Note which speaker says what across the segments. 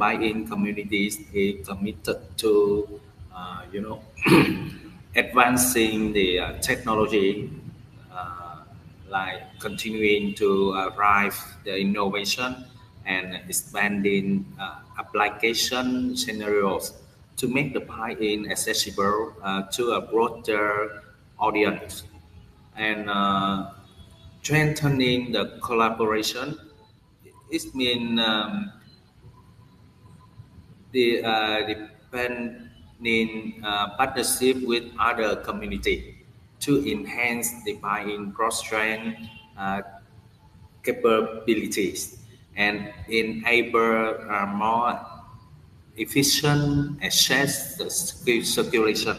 Speaker 1: Piin communities is committed to, advancing the technology, uh, like continuing to drive the innovation and expanding application scenarios to make the Piin accessible to a broader audience and strengthening the collaboration. It means depending partnership with other community to enhance the buy-in cross-train uh, capabilities and enable more efficient access to circulation.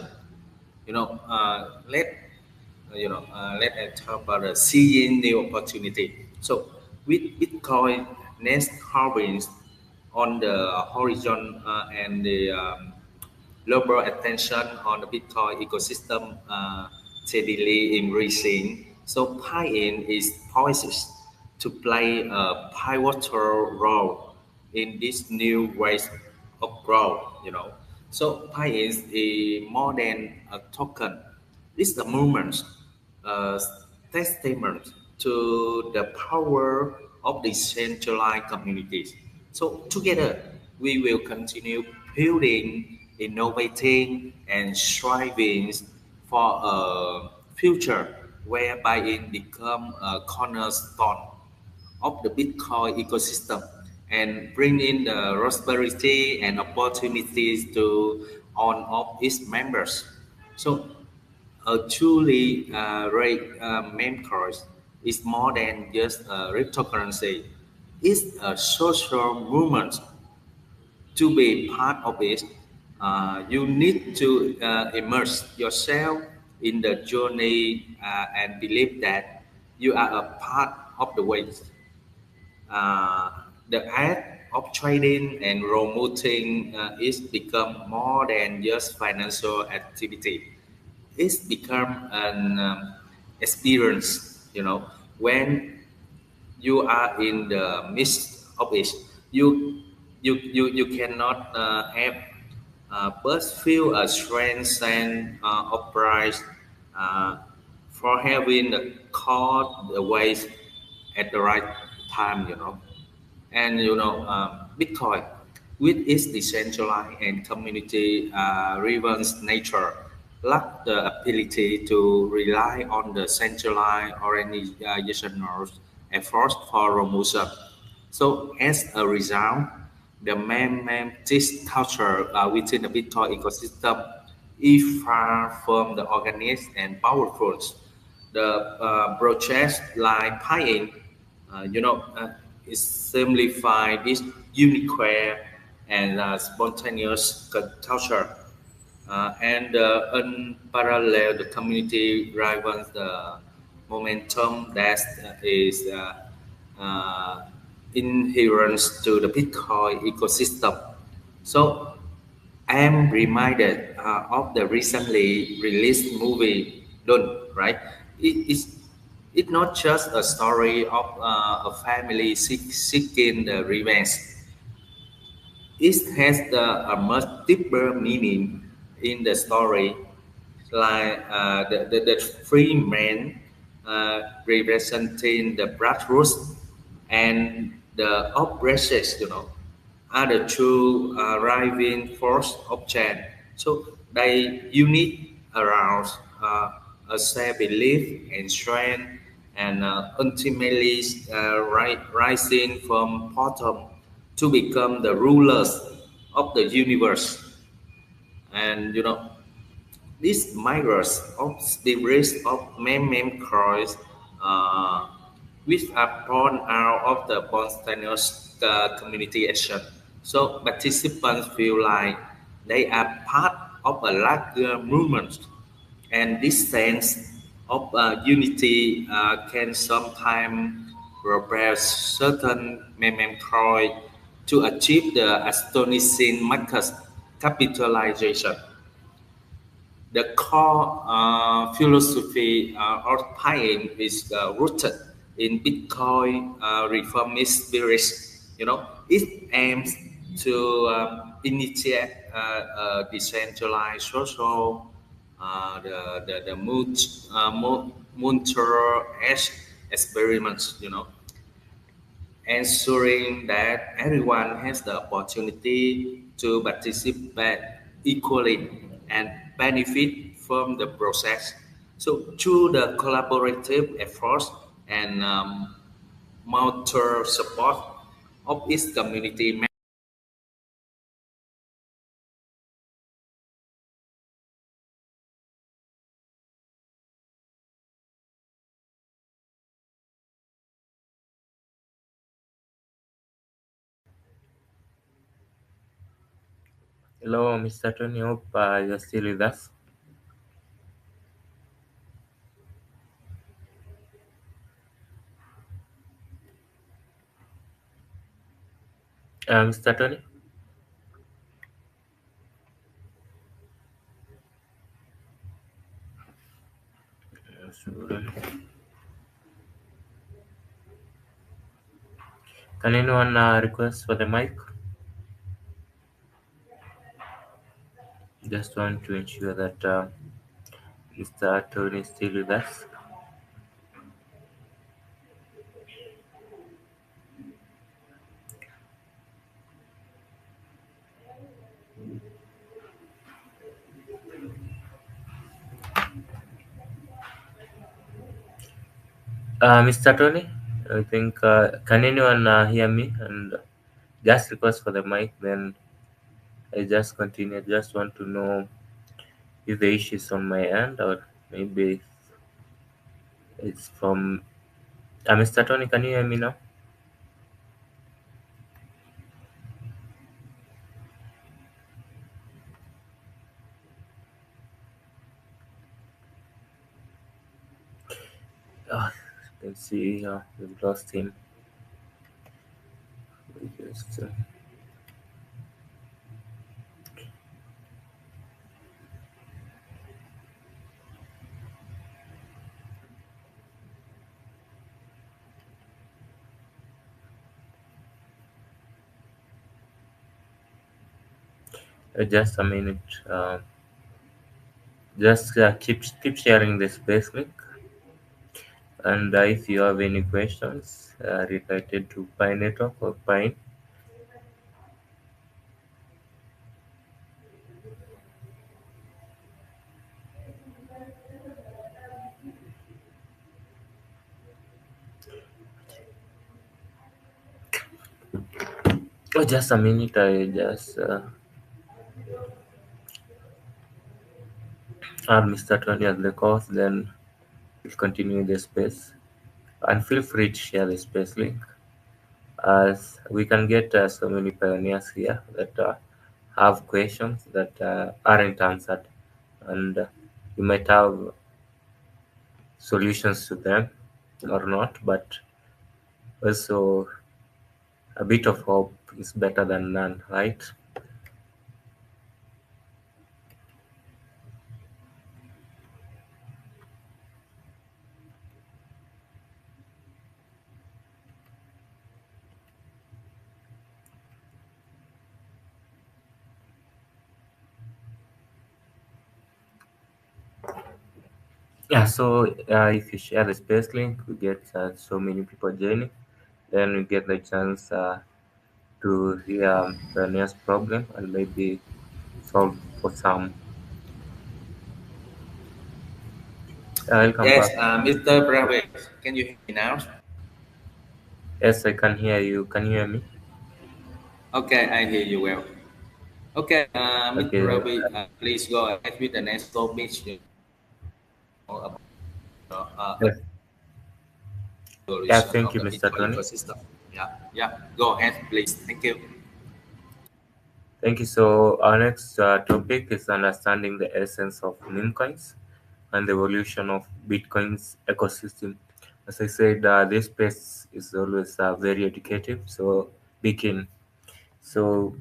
Speaker 1: Let us talk about seeing new opportunity. So with Bitcoin next halving on the horizon and the global attention on the Bitcoin ecosystem steadily increasing. So Piin is poised to play a pivotal role in this new ways of growth. So Piin is more than a token. It's a movement, a testament to the power of decentralized communities. So together, we will continue building, innovating, and striving for a future whereby it become a cornerstone of the Bitcoin ecosystem and bring in the prosperity and opportunities to all of its members. So a truly rate meme course is more than just a cryptocurrency. It's a social movement. To be part of it, you need to immerse yourself in the journey and believe that you are a part of the way. Uh, the act of trading and promoting is become more than just financial activity. It's become an experience. When you are in the midst of it, you cannot have but feel a strange sense of pride uh, for having caught the waves at the right time. And Bitcoin, with its decentralized and community driven nature, lack the ability to rely on the centralized organizational efforts for promotion. So as a result, the this culture within the Bitcoin ecosystem is far from the organized and powerful. The projects like Piin, is simplify this unique and spontaneous culture and unparalleled community driven the momentum that is inherent to the Bitcoin ecosystem. So I'm reminded of the recently released movie Dune, right? It's not just a story of a family seeking the revenge. It has a much deeper meaning in the story, like the three men representing the Bratwurst and the oppressors, are the true driving force of change. So they unite around a shared belief and strength, and ultimately rising from bottom to become the rulers of the universe. And these mirrors of spirits of meme cross, uh, which are born out of the spontaneous community action. So participants feel like they are part of a larger movement, and this sense of unity can sometimes propel certain mementory to achieve the astonishing market capitalization. The core philosophy of Piin is rooted in Bitcoin reformist spirit. It aims to initiate decentralized social the monitor experiments, ensuring that everyone has the opportunity to participate equally and benefit from the process. So through the collaborative efforts and mutual support of its community.
Speaker 2: Hello, Mr. Tony. Hope you're still with us. Mr. Tony, can anyone request for the mic? Just want to ensure that Mr. Tony is still with us. Mr. Tony, I think, can anyone hear me? And just request for the mic, then I just continue. Just want to know if the issue is on my end or maybe it's from. Mr. Tony, can you hear me now? You can see we've lost him. We just a minute. Just keep sharing the space link. And if you have any questions related to Pine Network or Pine, just a minute. I just add Mr. Tony as the course, then we'll continue the space. And feel free to share the space link as we can get so many pioneers here that have questions that aren't answered, and you might have solutions to them or not, but also a bit of hope is better than none, right? Yeah, so if you share the space link, we get so many people joining, then we get the chance to hear the next problem and maybe solve for some. Welcome
Speaker 1: Yes,
Speaker 2: back.
Speaker 1: Mr. Brave, can you hear me now?
Speaker 2: Yes, I can hear you. Can you hear me?
Speaker 1: Okay, I hear you well. Okay, Mr.
Speaker 2: Okay.
Speaker 1: Ravi, please go ahead with the next topic, about
Speaker 2: Yes. Yeah,
Speaker 1: evolution
Speaker 2: thank
Speaker 1: of
Speaker 2: you,
Speaker 1: the
Speaker 2: Mr.
Speaker 1: Bitcoin
Speaker 2: Tony.
Speaker 1: ecosystem. Yeah, yeah. Go ahead, please. Thank you.
Speaker 2: Thank you. So our next topic is understanding the essence of meme coins and the evolution of Bitcoin's ecosystem. As I said, this space is always very educative. So begin. So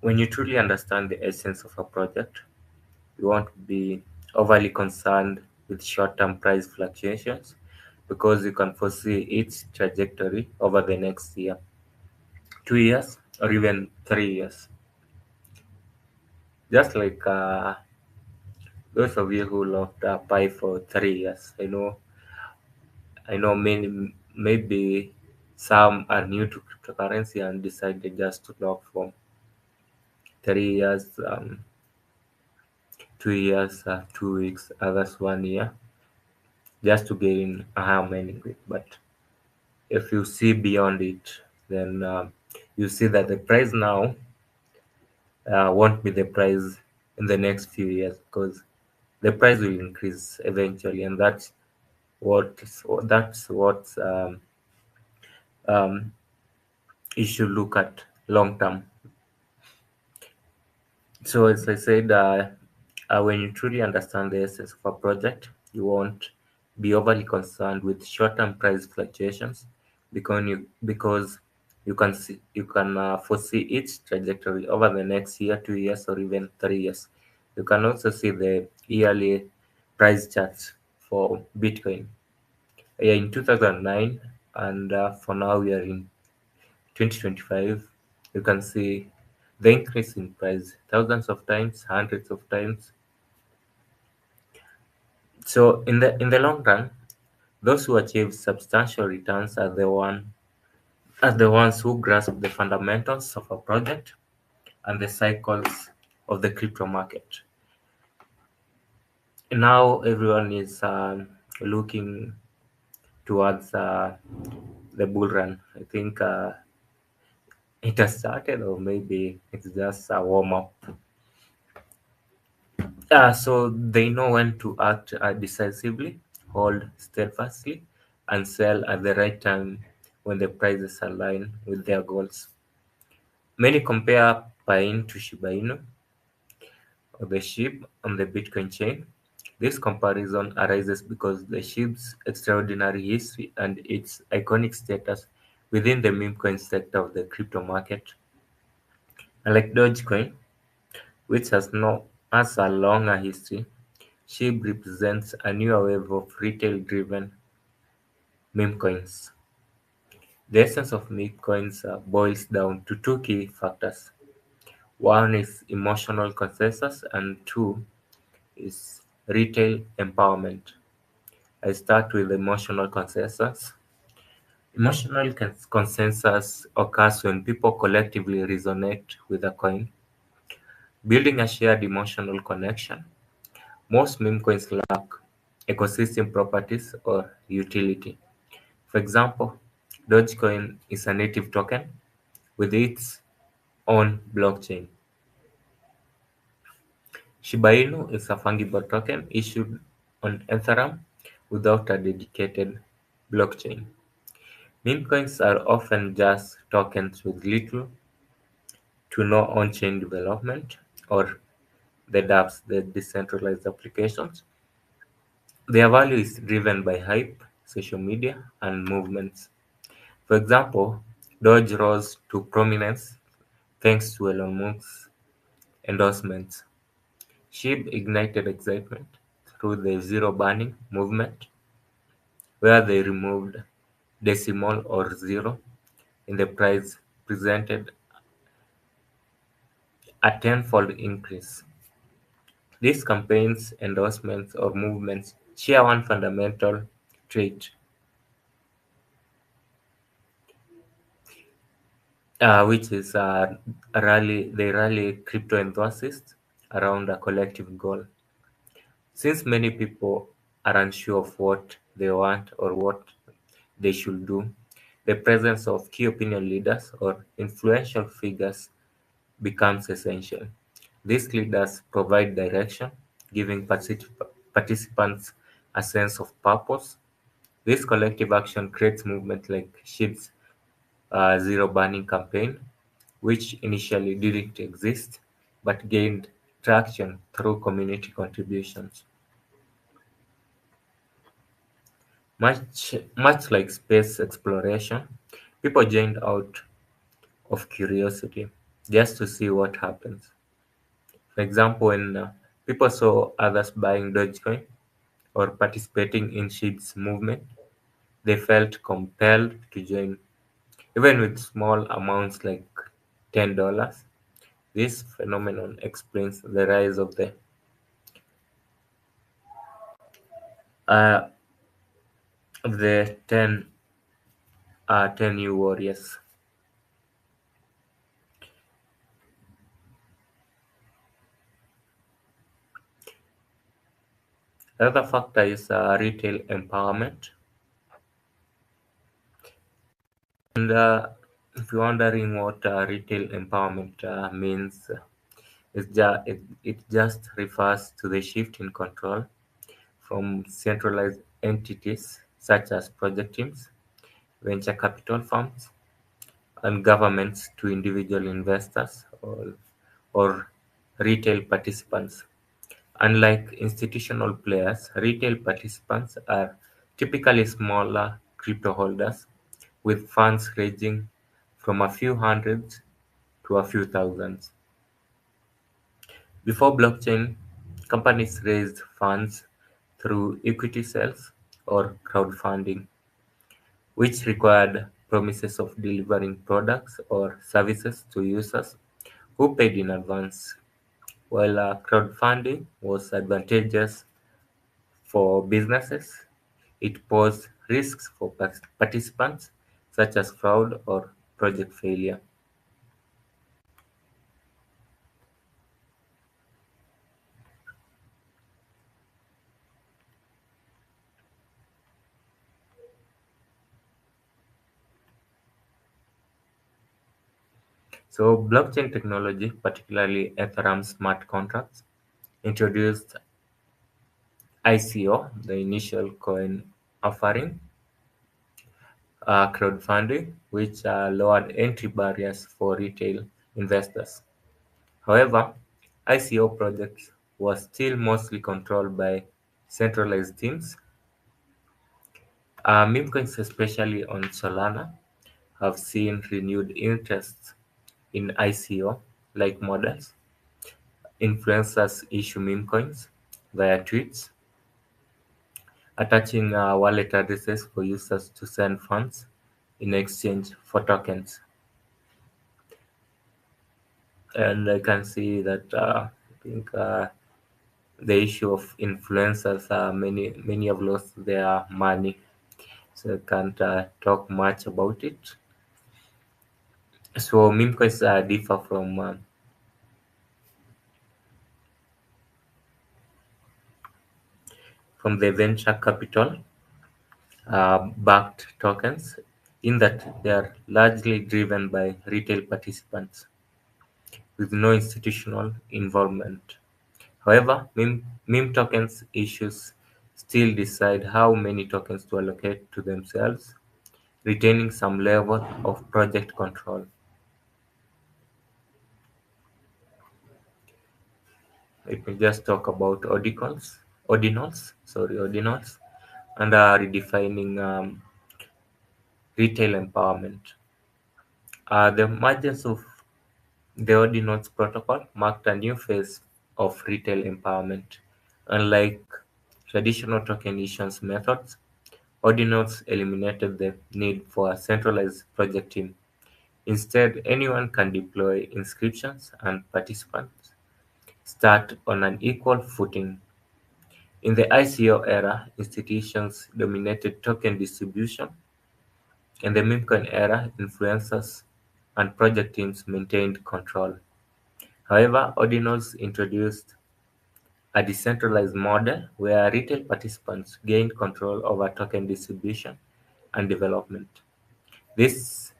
Speaker 2: when you truly understand the essence of a project, you won't be overly concerned with short-term price fluctuations because you can foresee its trajectory over the next year, 2 years, or even 3 years. Just like those of you who loved Pi for 3 years, I know many, maybe some are new to cryptocurrency and decided just to lock for 3 years, 2 years, 2 weeks, others 1 year, just to gain a higher mining rate. But if you see beyond it, then you see that the price now won't be the price in the next few years, because the price will increase eventually, and that's what um, you should look at long term. So as I said, when you truly understand the essence of a project, you won't be overly concerned with short-term price fluctuations, because you can foresee its trajectory over the next year, 2 years, or even 3 years. You can also see the yearly price charts for Bitcoin. Yeah, in 2009, and for now we are in 2025, you can see the increase in price thousands of times, hundreds of times. So in the long run, those who achieve substantial returns are the ones who grasp the fundamentals of a project and the cycles of the crypto market. Now everyone is looking towards the bull run. I think it has started, or maybe it's just a warm up. So they know when to act decisively, hold steadfastly, and sell at the right time when the prices align with their goals. Many compare Piin to Shiba Inu, or the sheep on the Bitcoin chain. This comparison arises because the sheep's extraordinary history and its iconic status within the meme coin sector of the crypto market. Unlike Dogecoin, which has a longer history, SHIB represents a newer wave of retail-driven meme coins. The essence of meme coins boils down to two key factors. One is emotional consensus, and two is retail empowerment. I start with emotional consensus. Emotional consensus occurs when people collectively resonate with a coin, building a shared emotional connection. Most meme coins lack ecosystem properties or utility. For example, Dogecoin is a native token with its own blockchain. Shiba Inu is a fungible token issued on Ethereum without a dedicated blockchain. Meme coins are often just tokens with little to no on-chain development, or the dApps, the decentralized applications. Their value is driven by hype, social media, and movements. For example, Doge rose to prominence thanks to Elon Musk's endorsements. SHIB ignited excitement through the zero banning movement, where they removed decimal or zero in the price, presented a tenfold increase. These campaigns, endorsements, or movements share one fundamental trait, which is they rally crypto enthusiasts around a collective goal. Since many people are unsure of what they want or what they should do, the presence of key opinion leaders or influential figures becomes essential. These leaders provide direction, giving participants a sense of purpose. This collective action creates movement like SHIB's zero banning campaign, which initially didn't exist but gained traction through community contributions. Much like space exploration, people joined out of curiosity, just to see what happens. For example, when people saw others buying Dogecoin or participating in SHIB's movement, they felt compelled to join, even with small amounts like $10. This phenomenon explains the rise uh, of the 10 new warriors. Another factor is retail empowerment. And if you're wondering what retail empowerment means, it just refers to the shift in control from centralized entities such as project teams, venture capital firms, and governments to individual investors or retail participants. Unlike institutional players, retail participants are typically smaller crypto holders with funds ranging from a few hundreds to a few thousands. Before blockchain, companies raised funds through equity sales or crowdfunding, which required promises of delivering products or services to users who paid in advance. While crowdfunding was advantageous for businesses, it posed risks for participants such as fraud or project failure. So, blockchain technology, particularly Ethereum smart contracts, introduced ICO, the initial coin offering, crowdfunding, which lowered entry barriers for retail investors. However, ICO projects were still mostly controlled by centralized teams. Meme coins, especially on Solana, have seen renewed interest in ICO-like models. Influencers issue meme coins via tweets, attaching wallet addresses for users to send funds in exchange for tokens. And I can see that I think the issue of influencers, many have lost their money, so I can't talk much about it. So meme coins differ from the venture capital backed tokens in that they are largely driven by retail participants with no institutional involvement. However, meme tokens issues still decide how many tokens to allocate to themselves, retaining some level of project control. Let me just talk about ordinals, and redefining retail empowerment. The emergence of the Ordinals protocol marked a new phase of retail empowerment. Unlike traditional token issuance methods, Ordinals eliminated the need for a centralized project team. Instead, anyone can deploy inscriptions and participants start on an equal footing. In the ICO era, institutions dominated token distribution. In the Meme-coin era, influencers and project teams maintained control. However, Ordinals introduced a decentralized model where retail participants gained control over token distribution and development. This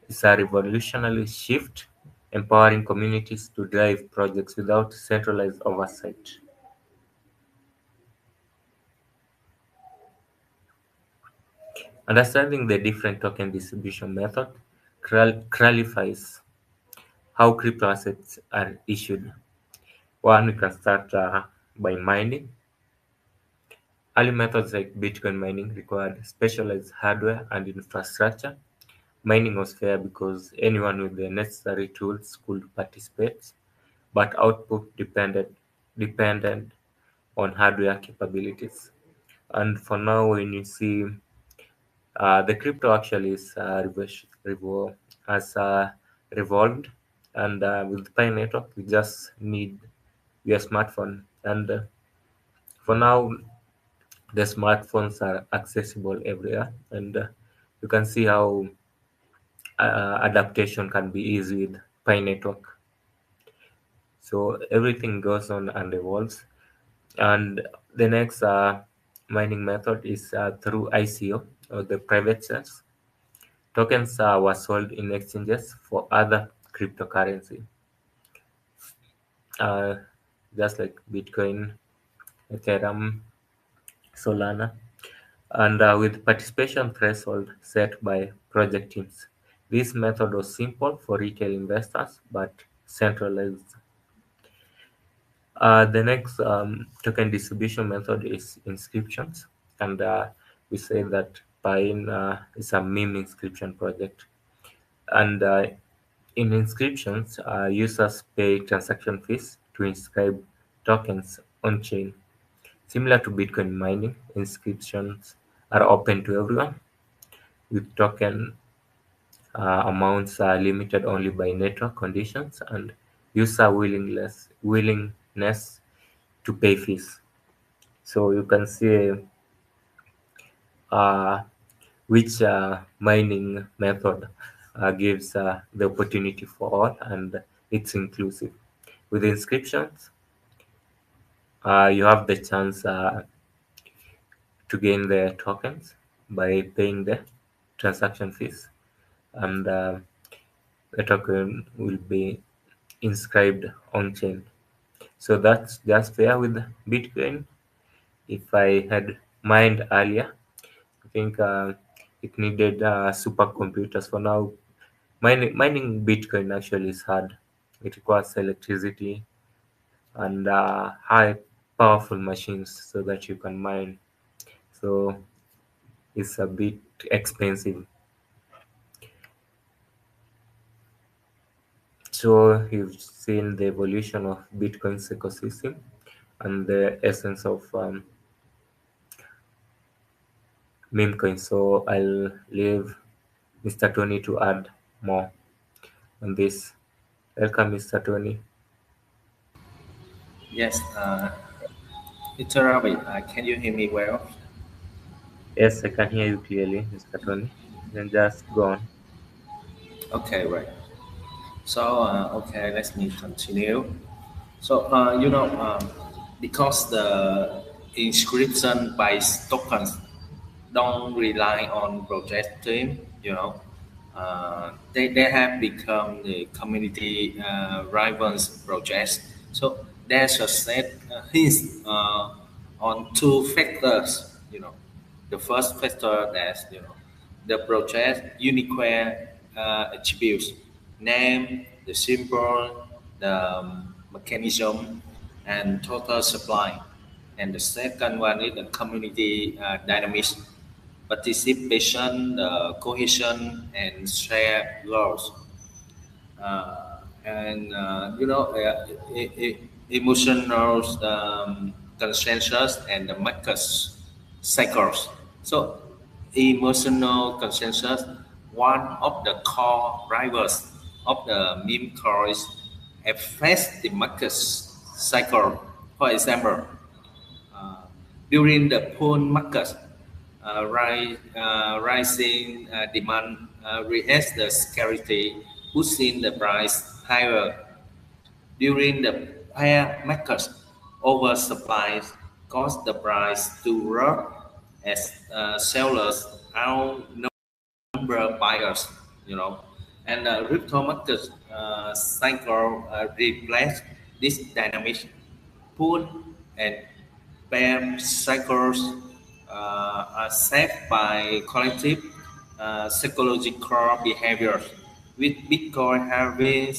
Speaker 2: is a revolutionary shift, empowering communities to drive projects without centralized oversight. Understanding the different token distribution method clarifies how crypto assets are issued. One, we can start by mining. Early methods like Bitcoin mining required specialized hardware and infrastructure. Mining was fair because anyone with the necessary tools could participate, but output depended on hardware capabilities. And for now, when you see the crypto actually is has revolved. And with Pi Network, we just need your smartphone. And for now, the smartphones are accessible everywhere, and you can see how adaptation can be easy with Pi Network. So everything goes on and evolves. And the next mining method is through ICO, or the private sales. Tokens were sold in exchanges for other cryptocurrency, uh, just like Bitcoin, Ethereum, Solana, and with participation threshold set by project teams. This method was simple for retail investors but centralized. The next token distribution method is inscriptions, and we say that Pine is a meme inscription project. And in inscriptions, users pay transaction fees to inscribe tokens on chain. Similar to Bitcoin mining, inscriptions are open to everyone, with token amounts are limited only by network conditions and user willingness to pay fees. So you can see uh, which mining method gives the opportunity for all, and it's inclusive. With inscriptions, you have the chance to gain the tokens by paying the transaction fees, and the token will be inscribed on chain. So that's just fair with Bitcoin. If I had mined earlier, I think it needed supercomputers. For now, mining Bitcoin actually is hard. It requires electricity and high powerful machines so that you can mine. So it's a bit expensive. So you've seen the evolution of Bitcoin's ecosystem and the essence of meme coins. So I'll leave Mr. Tony to add more on this. Welcome, Mr. Tony.
Speaker 1: Yes, Mr. Ravi, can you hear me well?
Speaker 2: Yes, I can hear you clearly, Mr. Tony. Then just go on.
Speaker 1: Okay, right. So, okay, let me continue. So, because the inscription by tokens don't rely on project team, they have become the community rivals projects. So there's a set hints on two factors. The first factor that the project unique attributes, name, the symbol, the mechanism, and total supply. And the second one is the community dynamics, participation, cohesion, and shared goals. And emotional consensus and the market cycles. So, emotional consensus, one of the core drivers of the meme coins, affects the market cycle. For example, uh, during the bull market, rising demand reacts the scarcity, pushing the price higher. During the bear market, oversupply caused the price to drop as sellers outnumber buyers. You know, and the crypto market cycle reflects this dynamic. Bull and bear cycles are shaped by collective psychological behaviors, with Bitcoin having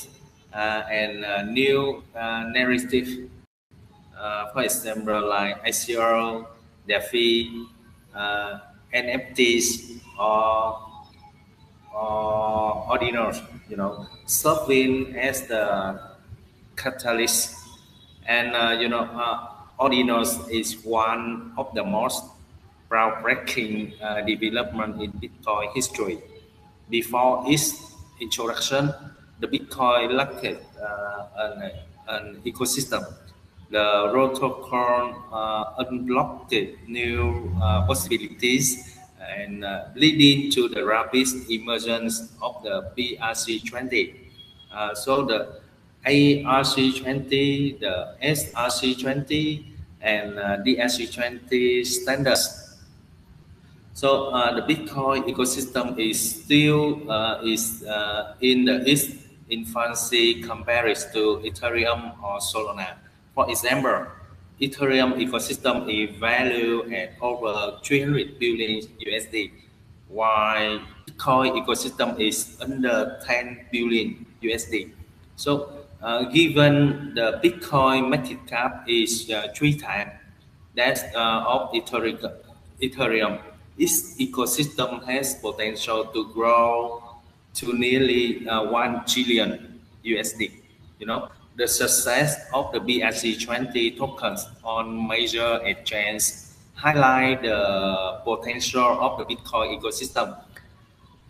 Speaker 1: and new narrative, for example, like ICO, DeFi, NFTs, or ordinals, serving as the catalyst. And ordinals is one of the most groundbreaking development in Bitcoin history. Before its introduction, the Bitcoin lacked an ecosystem. The protocol unlocked new possibilities and leading to the rapid emergence of the BRC20. So the ARC20, the SRC20, and DRC20 standards. So the Bitcoin ecosystem is still in its infancy compared to Ethereum or Solana. For example, Ethereum ecosystem is valued at over 300 billion USD, while Bitcoin ecosystem is under 10 billion USD. So given the Bitcoin market cap is 3 times that of Ethereum, its ecosystem has potential to grow to nearly 1 trillion USD. You know, the success of the BRC20 tokens on major exchanges highlight the potential of the Bitcoin ecosystem.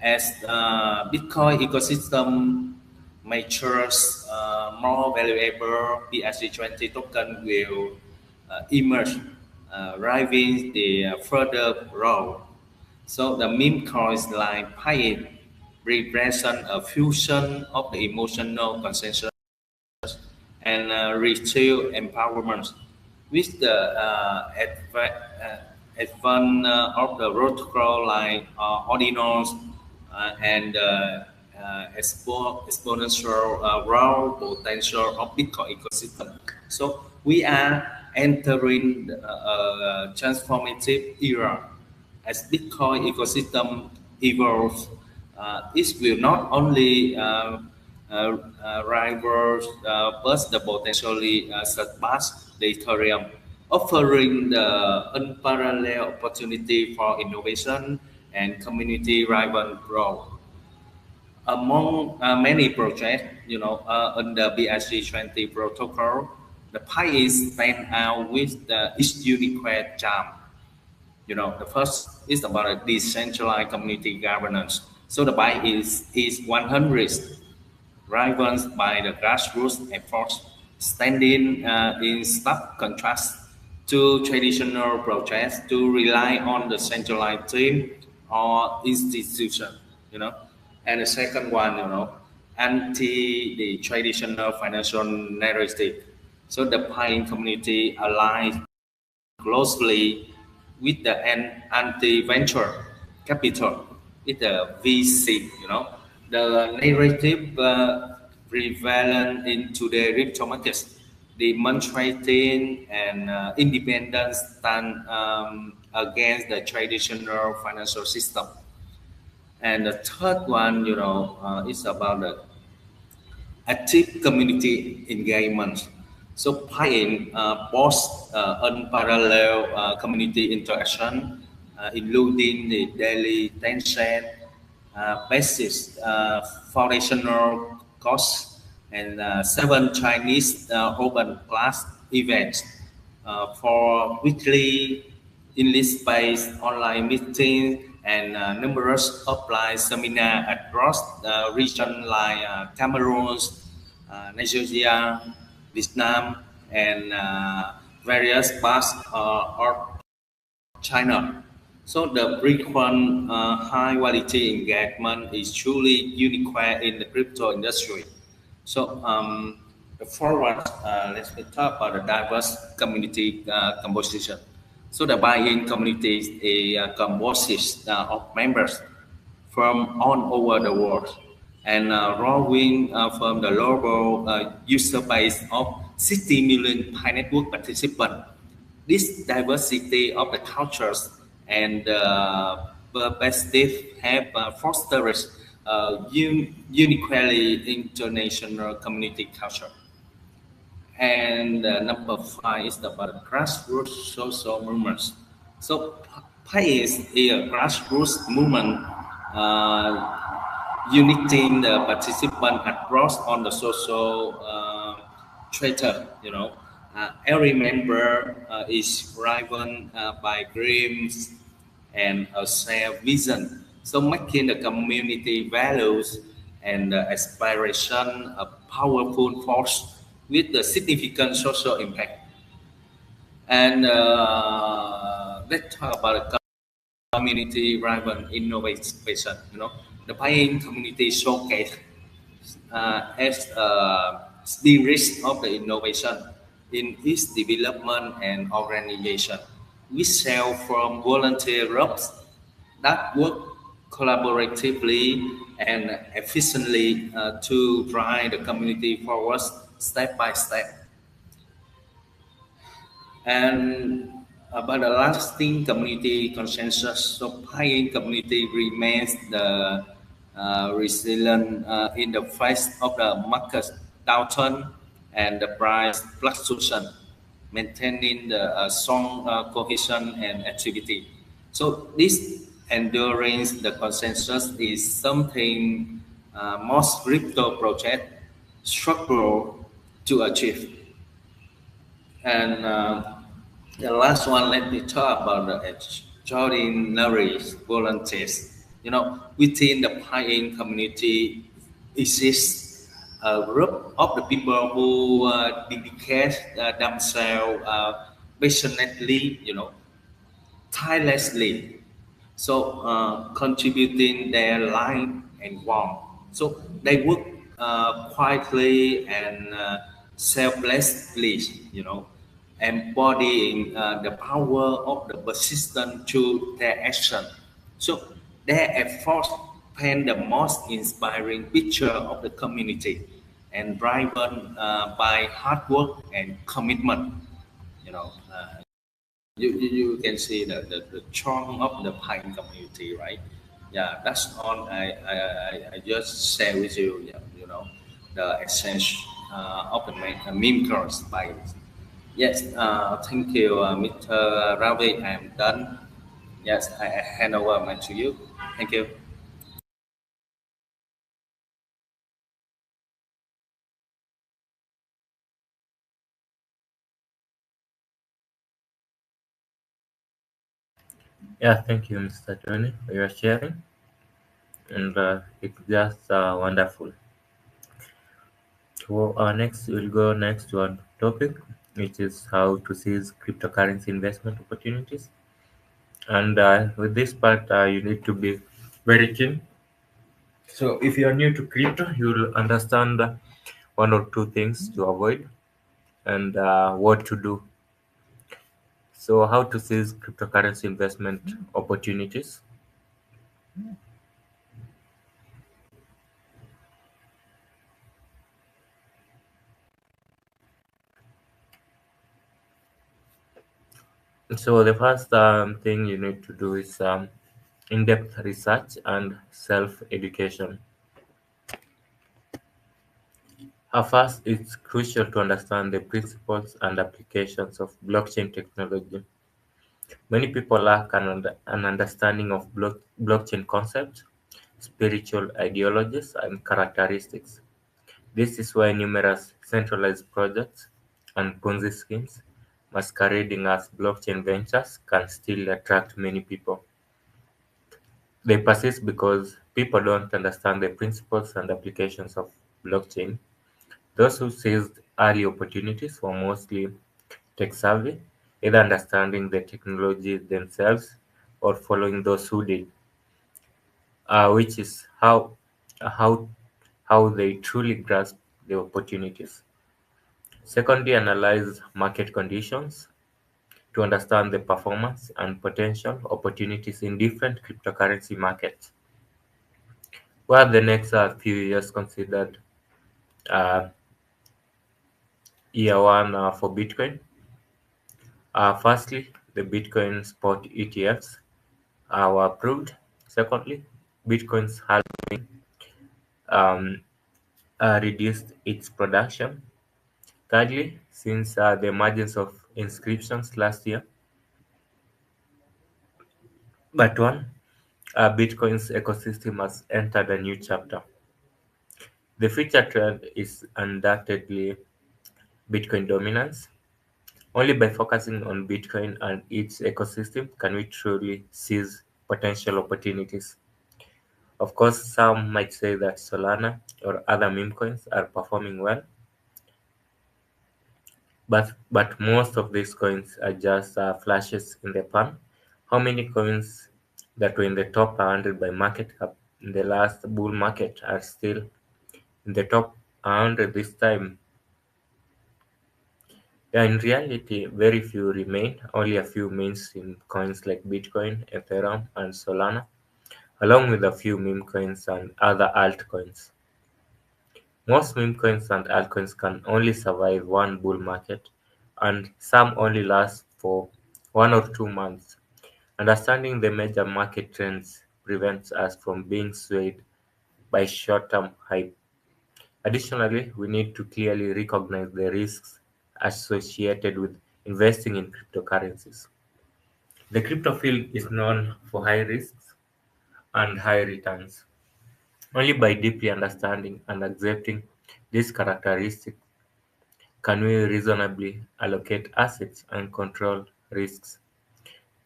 Speaker 1: As Bitcoin ecosystem matures, more valuable BRC20 token will emerge, driving the further growth. So the meme coins like Piin represent a fusion of the emotional consensus and retail empowerment with the advent of the protocol like ordinals and exponential growth potential of Bitcoin ecosystem. So we are entering a transformative era as Bitcoin ecosystem evolves. It will not only rivals but the potentially surpass the Ethereum, offering the unparalleled opportunity for innovation and community-driven growth. Among many projects, on the BRC20 protocol, the Pi stand out with its unique charm. The first is about a decentralized community governance. So the Pi is 100 driven by the grassroots efforts, standing in stark contrast to traditional projects to rely on the centralized team or institution. You know, and the second one, anti the traditional financial narrative. So the Pine community aligns closely with the anti-venture capital, with the VC. The narrative prevalent in today's crypto markets, demonstrating an independent stand against the traditional financial system. And the third one, is about the active community engagement. So Piin boasts unparalleled community interaction, including the daily Tencent basis foundational course and 7 Chinese open class events for weekly English-based online meetings and numerous offline seminars across the region like Cameroon, Nigeria, Vietnam, and various parts of China. So the frequent high quality engagement is truly unique in the crypto industry. So the forward, let's talk about the diverse community composition. So the buy-in community is composed of members from all over the world and growing from the global user base of 60 million Pi Network participants. This diversity of the cultures and perspectives have fostered uniquely international community culture. And number 5 is about grassroots social movements. So PAI is a grassroots movement uniting the participants across on the social traitor. Every member is driven by dreams and a shared vision. So making the community values and aspiration, a powerful force with a significant social impact. And let's talk about community-driven innovation. The Piin community showcase as a spirit of the innovation in its development and organization. We share from volunteer groups that work collaboratively and efficiently to drive the community forward step by step. And about the lasting community consensus, so Pi community remains the resilient in the face of the market downturn and the price fluctuation, maintaining the strong cohesion and activity. So this endurance, the consensus is something most crypto project struggle to achieve. And the last one, let me talk about the extraordinary volunteers. Within the Pi community exists a group of the people who dedicate themselves passionately, tirelessly, so contributing their life and warmth. So they work quietly and selflessly, embodying the power of the persistence through their action. So their efforts paint the most inspiring picture of the community and driven by hard work and commitment. You know, uh, you can see the charm of the Pine community, right? Yeah, that's all I just share with you. Yeah, the exchange of the meme course by. Yes, thank you, Mr. Ravi. I'm done. Yes, I hand over my to you. Thank you.
Speaker 2: Yeah, thank you, Mr. Tony, for your sharing, and it's just wonderful. So, we'll go next to our topic, which is how to seize cryptocurrency investment opportunities. And with this part, you need to be very keen. So, if you are new to crypto, you'll understand one or two things to avoid and what to do. So, how to seize cryptocurrency investment opportunities. So, the first thing you need to do is in depth research and self education. First, it's crucial to understand the principles and applications of blockchain technology. Many people lack an understanding of blockchain concepts, spiritual ideologies, and characteristics. This is why numerous centralized projects and Ponzi schemes masquerading as blockchain ventures can still attract many people. They persist because people don't understand the principles and applications of blockchain. Those who seized early opportunities were mostly tech-savvy, either understanding the technology themselves or following those who did, which is how how they truly grasp the opportunities. Secondly, analyze market conditions to understand the performance and potential opportunities in different cryptocurrency markets. Where the next few years considered uh, year one for Bitcoin. Firstly, the Bitcoin spot ETFs were approved. Secondly, Bitcoin's halving um, reduced its production. Thirdly, since the emergence of inscriptions last year, but one, Bitcoin's ecosystem has entered a new chapter. The future trend is undoubtedly Bitcoin dominance. Only by focusing on Bitcoin and its ecosystem can we truly seize potential opportunities. Of course, some might say that Solana or other meme coins are performing well, but most of these coins are just flashes in the pan. How many coins that were in the top 100 by market cap in the last bull market are still in the top 100 this time? Yeah, in reality, very few remain. Only a few mainstream coins like Bitcoin, Ethereum, and Solana, along with a few meme coins and other altcoins. Most meme coins and altcoins can only survive one bull market, and some only last for 1 or 2 months. Understanding the major market trends prevents us from being swayed by short-term hype. Additionally, we need to clearly recognize the risks associated with investing in cryptocurrencies. The crypto field is known for high risks and high returns. Only by deeply understanding and accepting these characteristics can we reasonably allocate assets and control risks.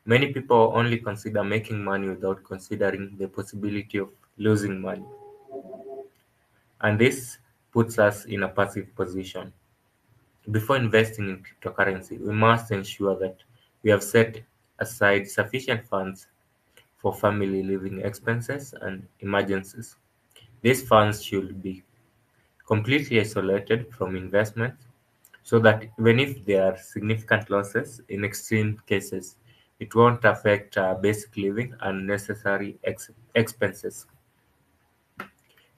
Speaker 2: Many people only consider making money without considering the possibility of losing money, and this puts us in a passive position. Before investing in cryptocurrency, we must ensure that we have set aside sufficient funds for family living expenses and emergencies. These funds should be completely isolated from investments so that even if there are significant losses in extreme cases, it won't affect basic living and necessary expenses.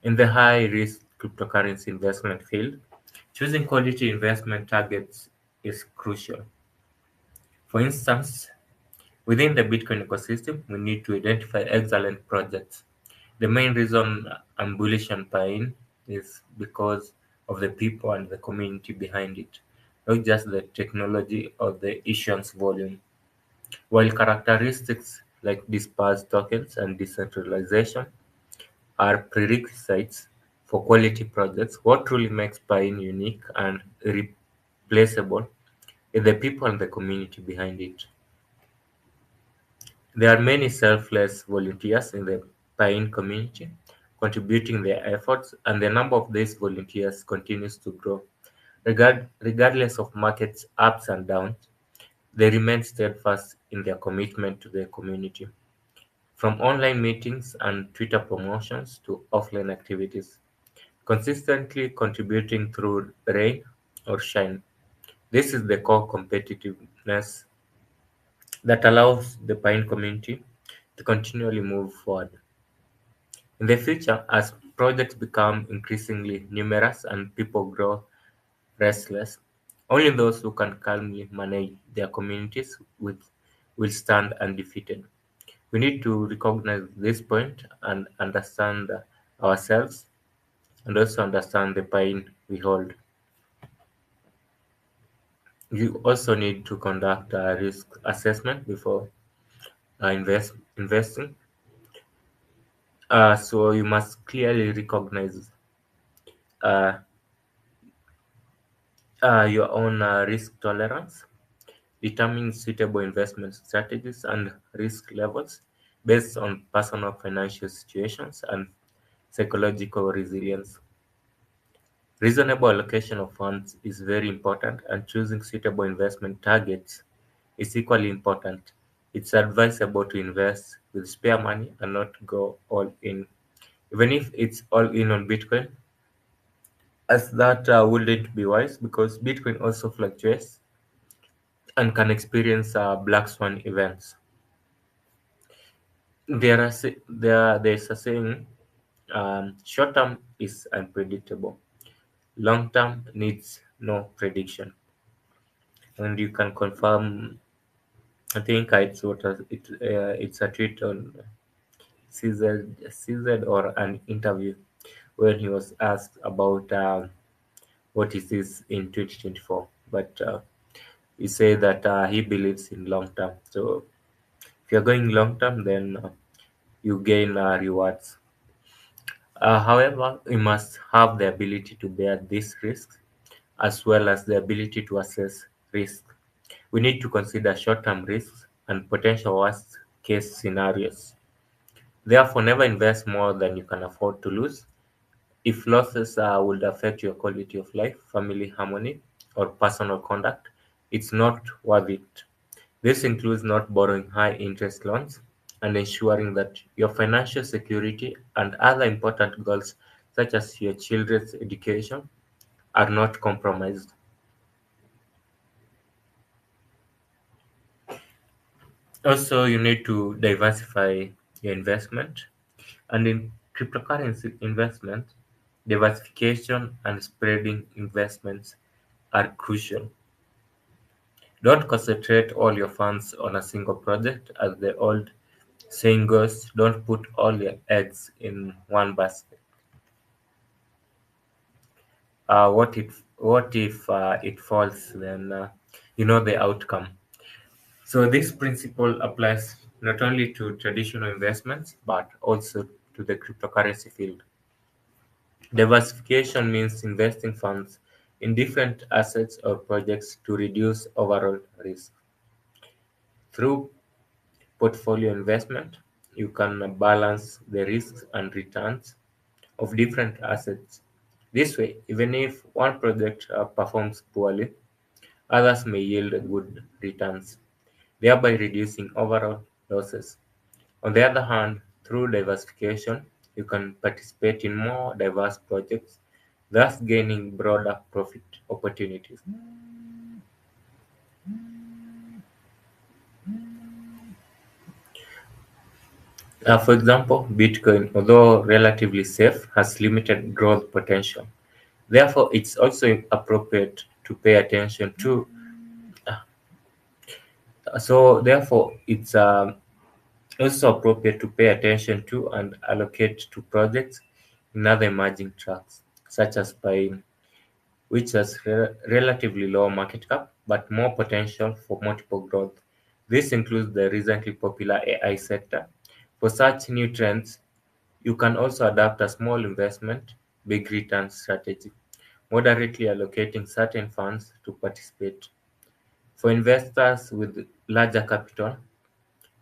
Speaker 2: In the high risk cryptocurrency investment field, choosing quality investment targets is crucial. For instance, within the Bitcoin ecosystem, we need to identify excellent projects. The main reason I'm bullish on Pine is because of the people and the community behind it, not just the technology or the issuance volume. While characteristics like dispersed tokens and decentralization are prerequisites for quality projects, what truly makes Pine unique and irreplaceable is the people and the community behind it. There are many selfless volunteers in the Piin community contributing their efforts, and the number of these volunteers continues to grow. Regardless of markets' ups and downs, they remain steadfast in their commitment to the community. From online meetings and Twitter promotions to offline activities, consistently contributing through rain or shine. This is the core competitiveness that allows the Pine community to continually move forward. In the future, as projects become increasingly numerous and people grow restless, only those who can calmly manage their communities will stand undefeated. We need to recognize this point and understand ourselves and also understand the pain we hold. You also need to conduct a risk assessment before investing. So you must clearly recognize uh, your own risk tolerance, determine suitable investment strategies and risk levels based on personal financial situations and psychological resilience. Reasonable allocation of funds is very important, and choosing suitable investment targets is equally important. It's advisable to invest with spare money and not go all in. Even if it's all in on Bitcoin, as that wouldn't be wise because Bitcoin also fluctuates and can experience black swan events. There's a saying, short term is unpredictable, long term needs no prediction. And you can confirm, I think it's a tweet on CZ or an interview when he was asked about what is this in 2024. But he said that he believes in long term. So if you're going long term, then you gain rewards. However, we must have the ability to bear these risks as well as the ability to assess risk. We need to consider short term risks and potential worst case scenarios. Therefore, never invest more than you can afford to lose. If losses would affect your quality of life, family harmony, or personal conduct, it's not worth it. This includes not borrowing high interest loans and ensuring that your financial security and other important goals, such as your children's education, are not compromised. Also, you need to diversify your investment. And in cryptocurrency investment, diversification and spreading investments are crucial. Don't concentrate all your funds on a single project. As the old saying goes, don't put all your eggs in one basket. What if it falls? Then you know the outcome. So this principle applies not only to traditional investments but also to the cryptocurrency field. Diversification means investing funds in different assets or projects to reduce overall risk. Through portfolio investment, you can balance the risks and returns of different assets. This way, even if one project performs poorly, others may yield good returns, thereby reducing overall losses. On the other hand, through diversification, you can participate in more diverse projects, thus gaining broader profit opportunities. For example, Bitcoin, although relatively safe, has limited growth potential. Therefore, it's also appropriate to pay attention to. Therefore, it's also appropriate to pay attention to and allocate to projects in other emerging tracks, such as Piin, which has relatively low market cap but more potential for multiple growth. This includes the recently popular AI sector. For such new trends, you can also adopt a small investment, big return strategy, moderately allocating certain funds to participate. For investors with larger capital,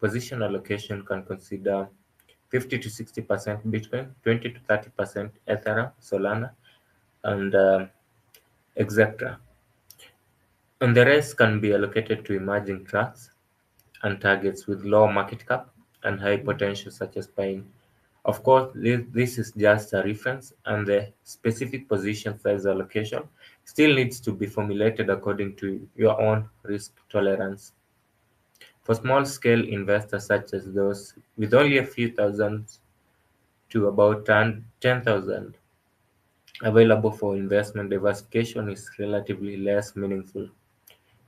Speaker 2: position allocation can consider 50 to 60% Bitcoin, 20 to 30% Ethereum, Solana, and etc. And the rest can be allocated to emerging tracks and targets with low market cap and high potential, such as buying. Of course, this is just a reference, and the specific position size allocation still needs to be formulated according to your own risk tolerance. For small scale investors, such as those with only a few thousands to about 10,000 available for investment, diversification is relatively less meaningful.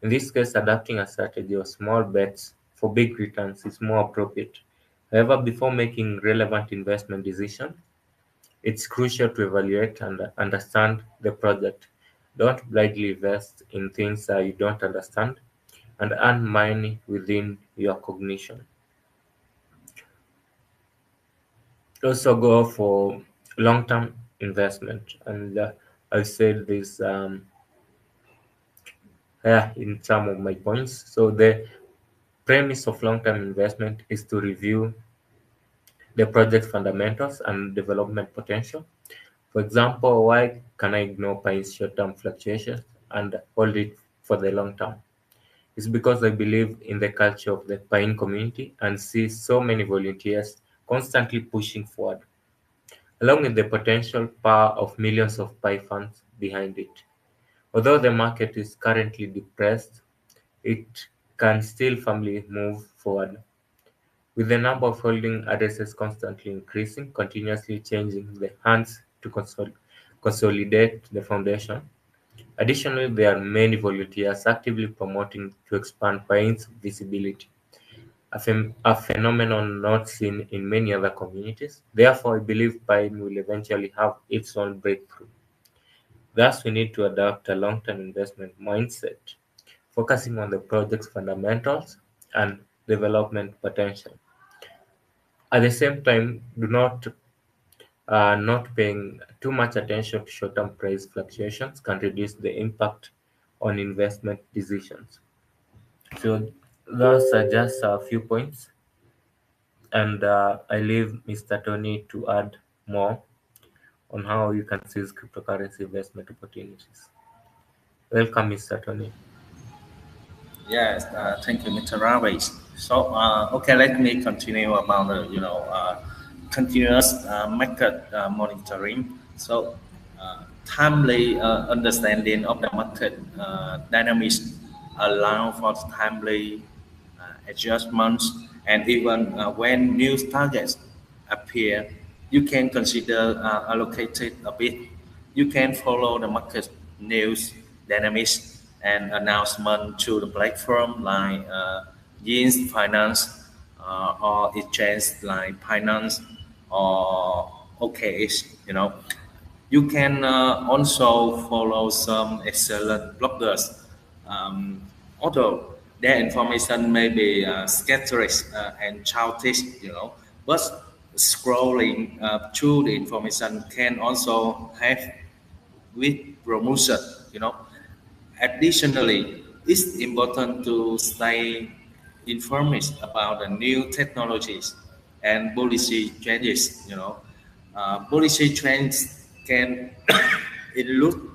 Speaker 2: In this case, adopting a strategy of small bets for big returns is more appropriate. However, before making relevant investment decisions, it's crucial to evaluate and understand the project. Don't blindly invest in things you don't understand and earn money within your cognition. Also, go for long-term investment, and I've said this in some of my points. So the premise of long-term investment is to review the project fundamentals and development potential. For example, why can I ignore Pine's short-term fluctuations and hold it for the long term? It's because I believe in the culture of the Pine community and see so many volunteers constantly pushing forward, along with the potential power of millions of Pi fans behind it. Although the market is currently depressed, it can still firmly move forward. With the number of holding addresses constantly increasing, continuously changing the hands to consolidate the foundation. Additionally, there are many volunteers actively promoting to expand Pine's visibility, a phenomenon not seen in many other communities. Therefore, I believe Pine will eventually have its own breakthrough. Thus, we need to adopt a long-term investment mindset, focusing on the project's fundamentals and development potential. At the same time, do not paying too much attention to short-term price fluctuations can reduce the impact on investment decisions. So those are just a few points And I leave Mr. Tony to add more on how you can seize cryptocurrency investment opportunities. Welcome, Mr. Tony.
Speaker 1: Yes, thank you, Mr. Ravi. So, okay, let me continue about the, continuous market monitoring. So, timely understanding of the market dynamics allow for timely adjustments, and even when new targets appear, you can consider allocated a bit. You can follow the market news dynamics and announcement to the platform like Yin's Finance or exchange like Binance or OKX. You can also follow some excellent bloggers, although their information may be scattered and childish, but scrolling through the information can also help with promotion, you know. Additionally, it's important to stay informed about the new technologies and policy changes. Policy trends can include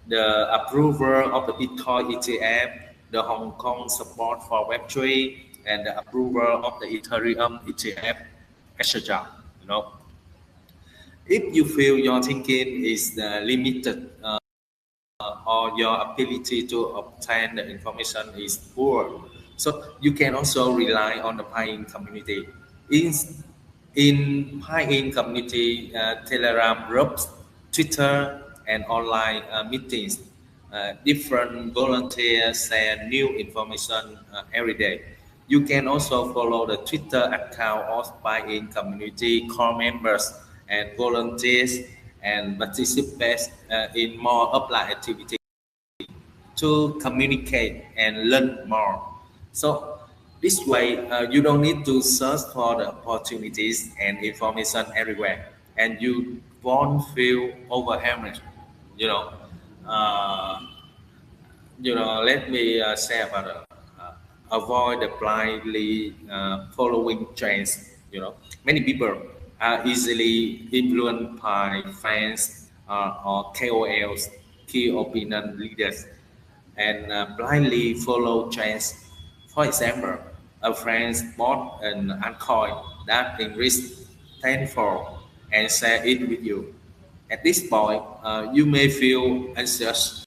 Speaker 1: the approval of the Bitcoin ETF, the Hong Kong support for Web3, and the approval of the Ethereum ETF, etc. You know, if you feel your thinking is limited or your ability to obtain the information is poor. So you can also rely on the Piin community. In, in Piin community, Telegram groups, Twitter, and online meetings, different volunteers share new information every day. You can also follow the Twitter account of Piin community core members and volunteers and participate in more offline activities to communicate and learn more. So this way, you don't need to search for the opportunities and information everywhere, and you won't feel overwhelmed. You know, uh, let me say about avoid the blindly following trends. Many people are easily influenced by fans or KOLs, key opinion leaders, and blindly follow trends. For example, a friend bought an altcoin that increased tenfold and share it with you. At this point, you may feel anxious.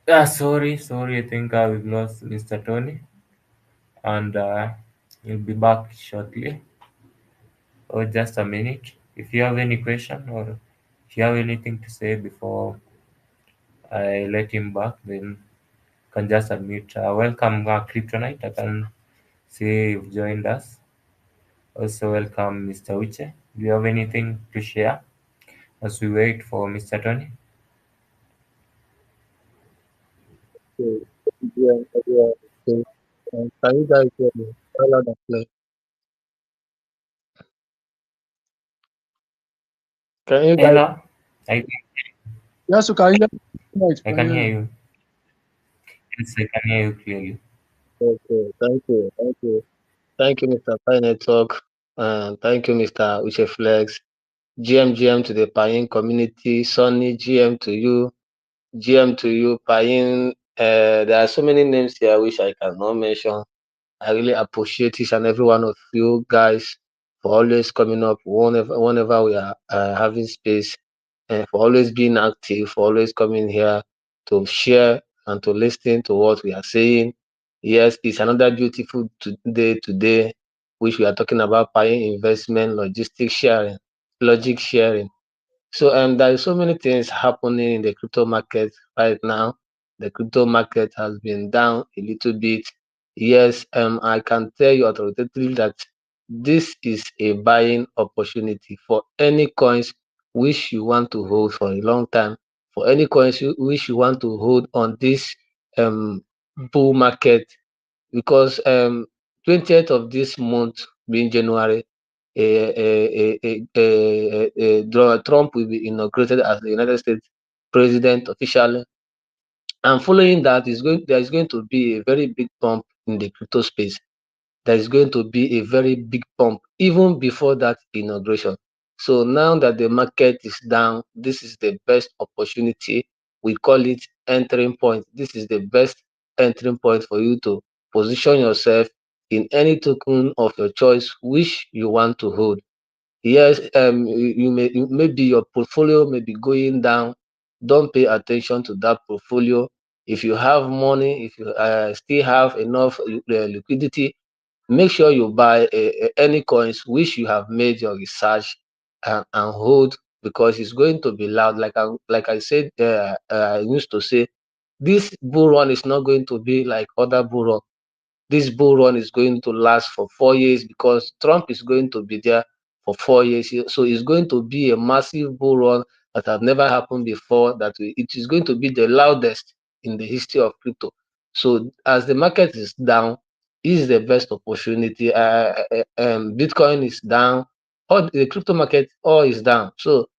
Speaker 2: Sorry, I think we've lost Mr. Tony, and he'll be back shortly. Or just a minute. If you have any question or if you have anything to say before I let him back, then you can just admit. Welcome, Kryptonite. I can see you've joined us. Also, welcome, Mr. Uche. Do you have anything to share as we wait for Mr. Tony?
Speaker 3: Okay. Yeah, yeah, okay. Can you guys hear me? Loud and clear. Can you guys?
Speaker 2: Hello, I,
Speaker 3: Yes, you can hear me. Yes,
Speaker 2: I
Speaker 3: can
Speaker 2: can
Speaker 3: hear
Speaker 2: hear
Speaker 3: me.
Speaker 2: you. Yes, I can hear you clearly.
Speaker 3: Okay, thank you, thank you, thank you, Mr. Pi Network, and thank you, Mr. Uche Flex, GM to the Payin community, Sonny GM to you, Payin. There are so many names here which I cannot mention. I really appreciate each and every one of you guys for always coming up whenever we are having space, and for always being active, for always coming here to share and to listen to what we are saying. Yes, it's another beautiful day today, which we are talking about buying investment, logistics sharing, logic sharing. So there is so many things happening in the crypto market right now. The crypto market has been down a little bit. Yes, I can tell you authoritatively that this is a buying opportunity for any coins which you want to hold for a long time, for any coins which you want to hold on this um bull market, because 20th of this month being January, Donald Trump will be inaugurated as the United States president officially, and following that there is going to be a very big pump in the crypto space. There is going to be a very big pump even before that inauguration. So now that the market is down, this is the best opportunity. We call it entering point. This is the best entering point for you to position yourself in any token of your choice which you want to hold. Yes, maybe your portfolio may be going down. Don't pay attention to that portfolio. If you have money, if you still have enough liquidity, make sure you buy any coins which you have made your research and hold, because it's going to be loud. Like I said, I used to say, this bull run is not going to be like other bull run. This bull run is going to last for 4 years because Trump is going to be there for 4 years. So it's going to be a massive bull run that have never happened before. It is going to be the loudest in the history of crypto. So as the market is down, is the best opportunity. Bitcoin is down, all the crypto market all is down. So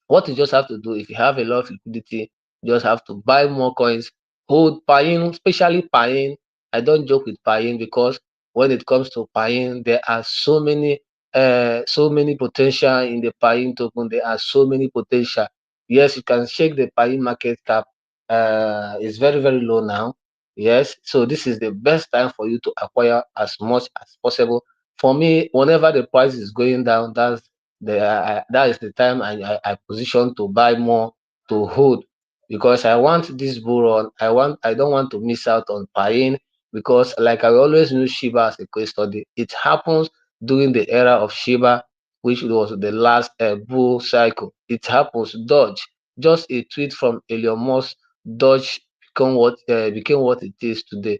Speaker 3: what you just have to do, if you have a lot of liquidity, you just have to buy more coins, hold Piin, especially Piin. I don't joke with Piin because when it comes to Piin, there are so many potential in the Piin token. There are so many potential. Yes, you can check the Piin market cap. It's very, very low now. Yes, so this is the best time for you to acquire as much as possible. For me, whenever the price is going down, that is the time I position to buy more, to hold, because I want this bull run. I don't want to miss out on buying, because like I always use Shiba as a case study. It happens during the era of Shiba, which was the last bull cycle. It happens. Dodge, just a tweet from Elon Musk, Dodge became what it is today.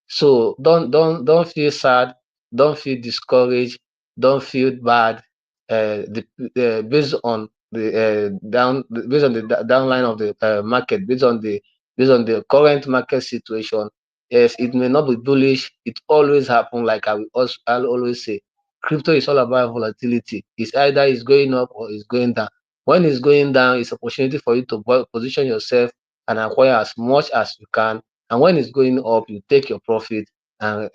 Speaker 3: So don't feel sad, don't feel discouraged, don't feel bad, based on the downline of the market, based on the current market situation. Yes, it may not be bullish. It always happen. Like I'll always say, crypto is all about volatility. It's either it's going up or it's going down. When it's going down, it's opportunity for you to position yourself and acquire as much as you can. And when it's going up, you take your profit and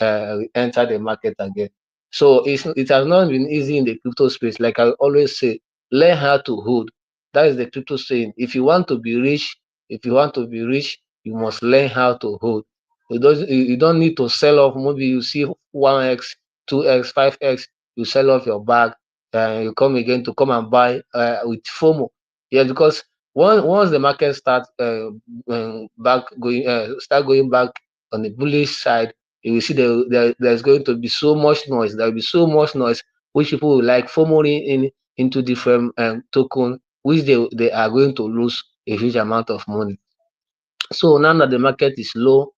Speaker 3: enter the market again. So it has not been easy in the crypto space. Like I always say, learn how to hold. That is the crypto saying. If you want to be rich, you must learn how to hold. You don't need to sell off. Maybe you see 1x, 2x, 5x, you sell off your bag, and you come again to come and buy with FOMO. Yeah, because once the market starts start going back on the bullish side, you will see there's going to be so much noise. There will be so much noise, which people will like FOMOing into different token, which they are going to lose a huge amount of money. So now that the market is low,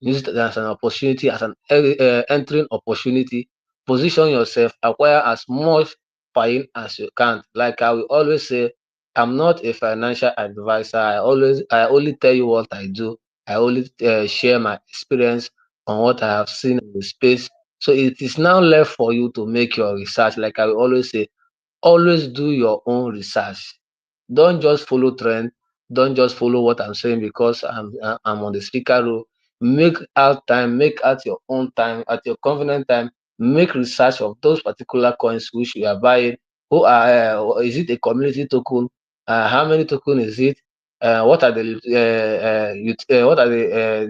Speaker 3: use it as an opportunity, as an entering opportunity. Position yourself, acquire as much buying as you can. Like I will always say, I'm not a financial advisor. I only tell you what I do. I only share my experience on what I have seen in the space. So it is now left for you to make your research. Like I will always say, always do your own research. Don't just follow trend. Don't just follow what I'm saying because I'm on the speaker role. Make out time, make out your own time, at your convenient time. Make research of those particular coins which you are buying. Who are is it a community token? How many token is it? What are the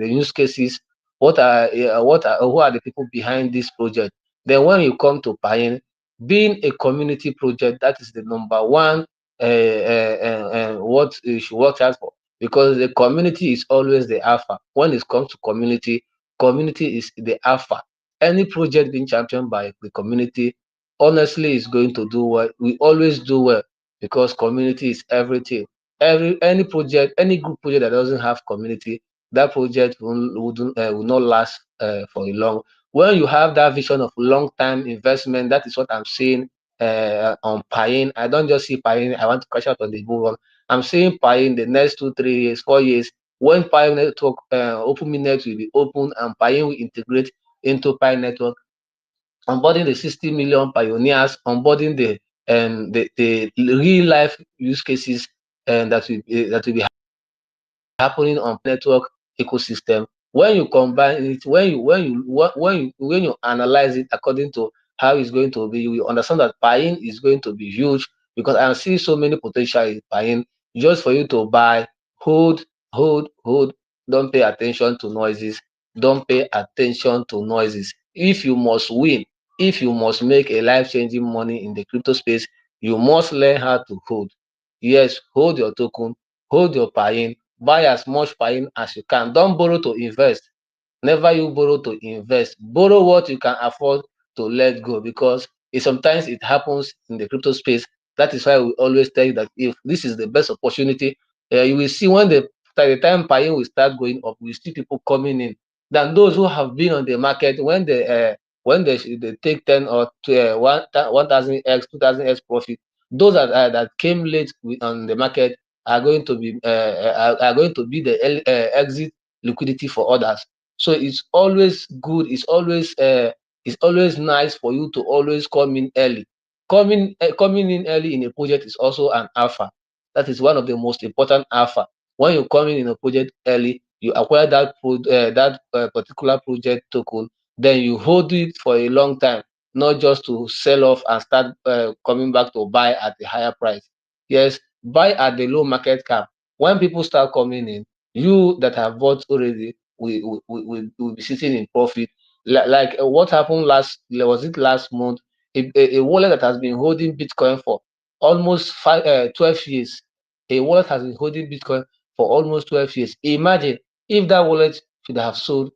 Speaker 3: use cases? who are the people behind this project. Then when you come to Piin, being a community project, that is the number one what you should work out for, because the community is always the alpha. When it comes to community, community is the alpha. Any project being championed by the community, honestly, is going to do well. We always do well because community is everything. Any project, any group project that doesn't have community, that project will not last for a long. When you have that vision of long time investment, that is what I'm saying on Piin. I don't just see Piin, I want to cash out on the bull. I'm seeing Piin the next 2, 3 years, 4 years. When Piin network open net will be open and Piin will integrate into Piin network, onboarding the 60 million pioneers, onboarding the real life use cases and that will be happening on network ecosystem. When you combine it, when you analyze it according to how it's going to be, you will understand that buying is going to be huge, because I see so many potential in buying. Just for you to buy, hold, hold. Don't pay attention to noises. Don't pay attention to noises. If you must win, if you must make a life-changing money in the crypto space, you must learn how to hold. Yes, hold your token, hold your buy-in, buy as much buy-in as you can. Don't borrow to invest. Never you borrow to invest. Borrow what you can afford to let go, because sometimes it happens in the crypto space. That is why we always tell you that if this is the best opportunity, you will see when by the time buy-in will start going up, we see people coming in than those who have been on the market when they take 10 or 1,000x, 2,000x profit. Those that came late on the market are going to be the exit liquidity for others. So it's always good. It's always nice for you to always come in early. Coming in early in a project is also an alpha. That is one of the most important alpha. When you come in a project early, you acquire that particular project token, then you hold it for a long time, not just to sell off and start coming back to buy at a higher price. Yes, buy at the low market cap. When people start coming in, you that have bought already will be sitting in profit. Like what happened last month? A wallet that has been holding Bitcoin for almost 12 years. A wallet has been holding Bitcoin for almost 12 years. Imagine if that wallet should have sold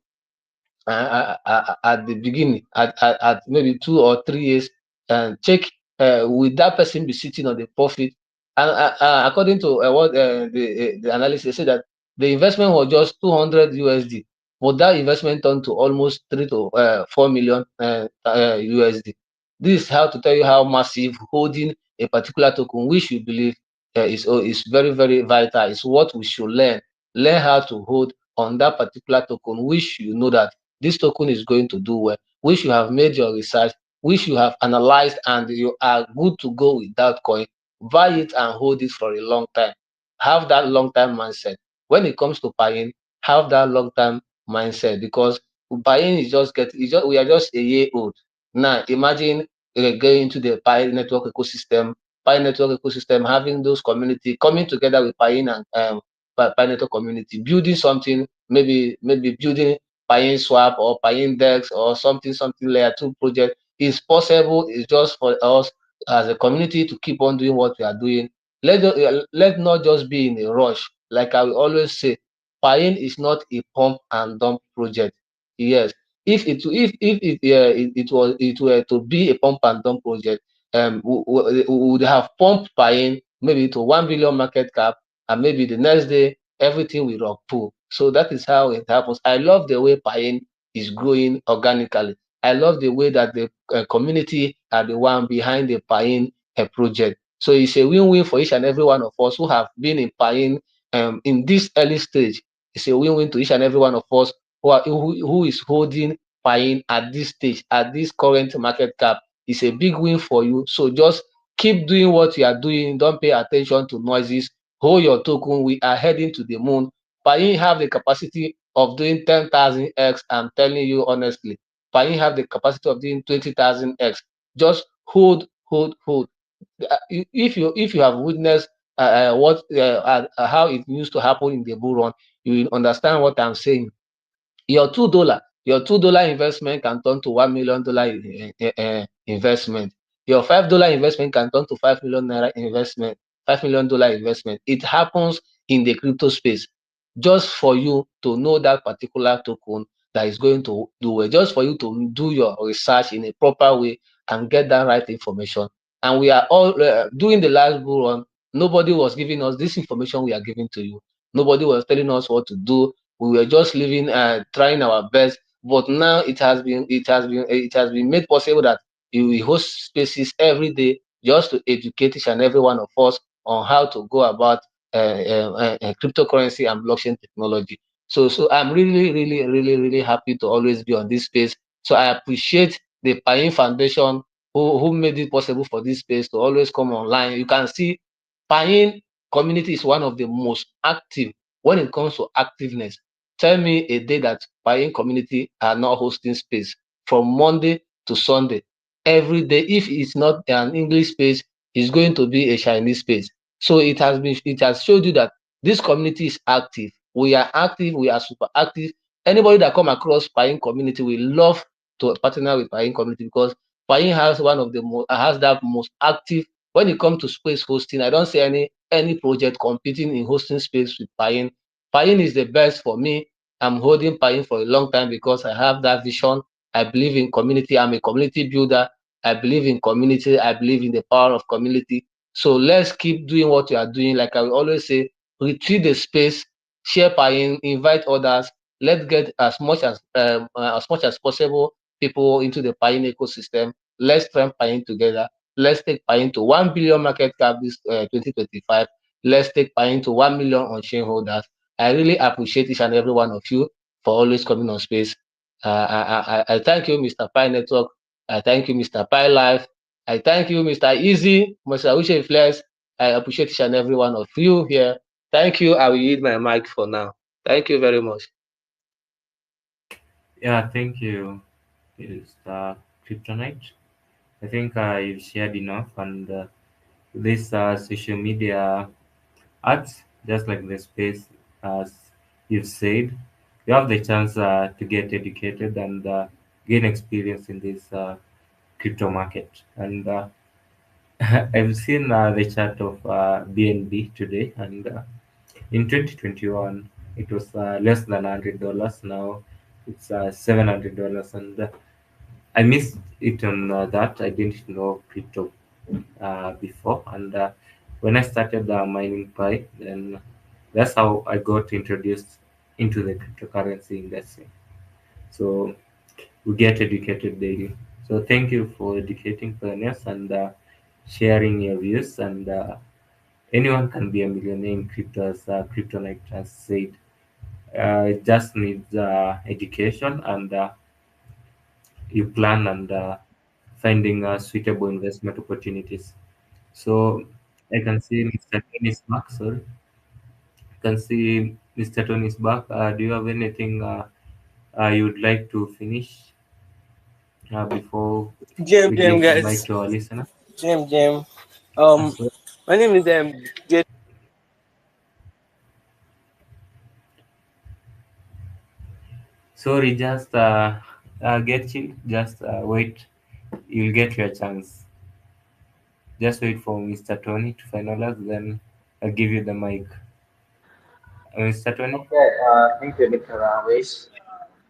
Speaker 3: at the beginning, at maybe 2 or 3 years, and check will that person be sitting on the profit? And according to what the analysis say that the investment was just 200 USD, but that investment turned to almost 3 to 4 million USD. This is how to tell you how massive holding a particular token, which you believe is very very vital. Is what we should learn. Learn how to hold on that particular token, which you know that this token is going to do well, which you have made your research, which you have analyzed, and you are good to go with that coin. Buy it and hold it for a long time. Have that long time mindset. When it comes to buying, have that long time mindset, because buying is we are just a year old. Now imagine going into the Pi network ecosystem, having those community coming together with buying and Pi network community, building something, maybe building Piin swap or Piin dex or something layer 2 project is possible. It's just for us as a community to keep on doing what we are doing. Let not just be in a rush. Like I will always say, Piin is not a pump and dump project. Yes, if it were to be a pump and dump project, we would have pumped Piin maybe to 1 billion market cap, and maybe the next day everything will rock pull. So that is how it happens. I love the way Piin is growing organically. I love the way that the community are the one behind the Piin project. So it's a win-win for each and every one of us who have been in Piin in this early stage. It's a win-win to each and every one of us who is holding Piin at this stage, at this current market cap. It's a big win for you. So just keep doing what you are doing. Don't pay attention to noises. Hold your token. We are heading to the moon. Piin have the capacity of doing 10,000x. I'm telling you honestly. Piin have the capacity of doing 20,000x. Just hold. If you have witnessed how it used to happen in the bull run, you will understand what I'm saying. your $2 investment can turn to $1 million investment. Your $5 investment can turn to ₦5 million investment, $5 million investment. It happens in the crypto space. Just for you to know that particular token that is going to do well, just for you to do your research in a proper way and get that right information. And we are all doing the last bull run. Nobody was giving us this information we are giving to you. Nobody was telling us what to do. We were just living, trying our best. But now it has been made possible that we host spaces every day just to educate each and every one of us on how to go about cryptocurrency and blockchain technology. So I'm really, really, really, really happy to always be on this space. So I appreciate the Piin Foundation who made it possible for this space to always come online. You can see Piin community is one of the most active when it comes to activeness. Tell me a day that Piin community are not hosting space from Monday to Sunday. Every day, if it's not an English space, it's going to be a Chinese space. So it has showed you that this community is active. We are active, we are super active. Anybody that come across Piin community will love to partner with Piin community because Piin has one of the most has that most active when it comes to space hosting. I don't see any project competing in hosting space with Piin. Piin is the best for me. I'm holding Piin for a long time because I have that vision. I believe in community. I'm a community builder. I believe in community. I believe in the power of community. So let's keep doing what we are doing. Like I will always say, retreat the space, share Piin, invite others. Let's get as much as possible people into the Piin ecosystem. Let's train Piin together. Let's take Piin to 1 billion market cap this 2025. Let's take Piin to 1 million on shareholders. I really appreciate each and every one of you for always coming on space. I thank you, Mr. Pi Network. I thank you, Mr. Pi Life. I thank you, Mr. Easy, Mr. Uche Flex. I appreciate each and every one of you here. Thank you. I will yield my mic for now. Thank you very much.
Speaker 2: Yeah, thank you, Mr. Kryptonite. I think you've shared enough, and this social media ads, just like the space, as you've said, you have the chance to get educated and gain experience in this crypto market. And I've seen the chart of BNB today, and in 2021, it was less than $100. Now it's $700, and I missed it on that. I didn't know crypto before, and when I started mining Pi, then that's how I got introduced into the cryptocurrency industry. So we get educated daily. So thank you for educating pioneers and sharing your views. And anyone can be a millionaire in crypto, as Kryptonite has said. It just needs education and you plan and finding suitable investment opportunities. So I can see Mr. Tony's back. Sorry, I can see Mr. Tony's back. Do you have anything you would like to finish before
Speaker 4: Jam
Speaker 2: we
Speaker 4: Jam
Speaker 2: give the mic
Speaker 4: guys.
Speaker 2: to our listener?
Speaker 4: Jam Jam.
Speaker 2: So,
Speaker 4: My name is J.
Speaker 2: sorry, just get chill. Just wait. You'll get your chance. Just wait for Mr. Tony to finalize, then I'll give you the mic. Mr. Tony?
Speaker 1: Okay, thank you, Mr. Ravish.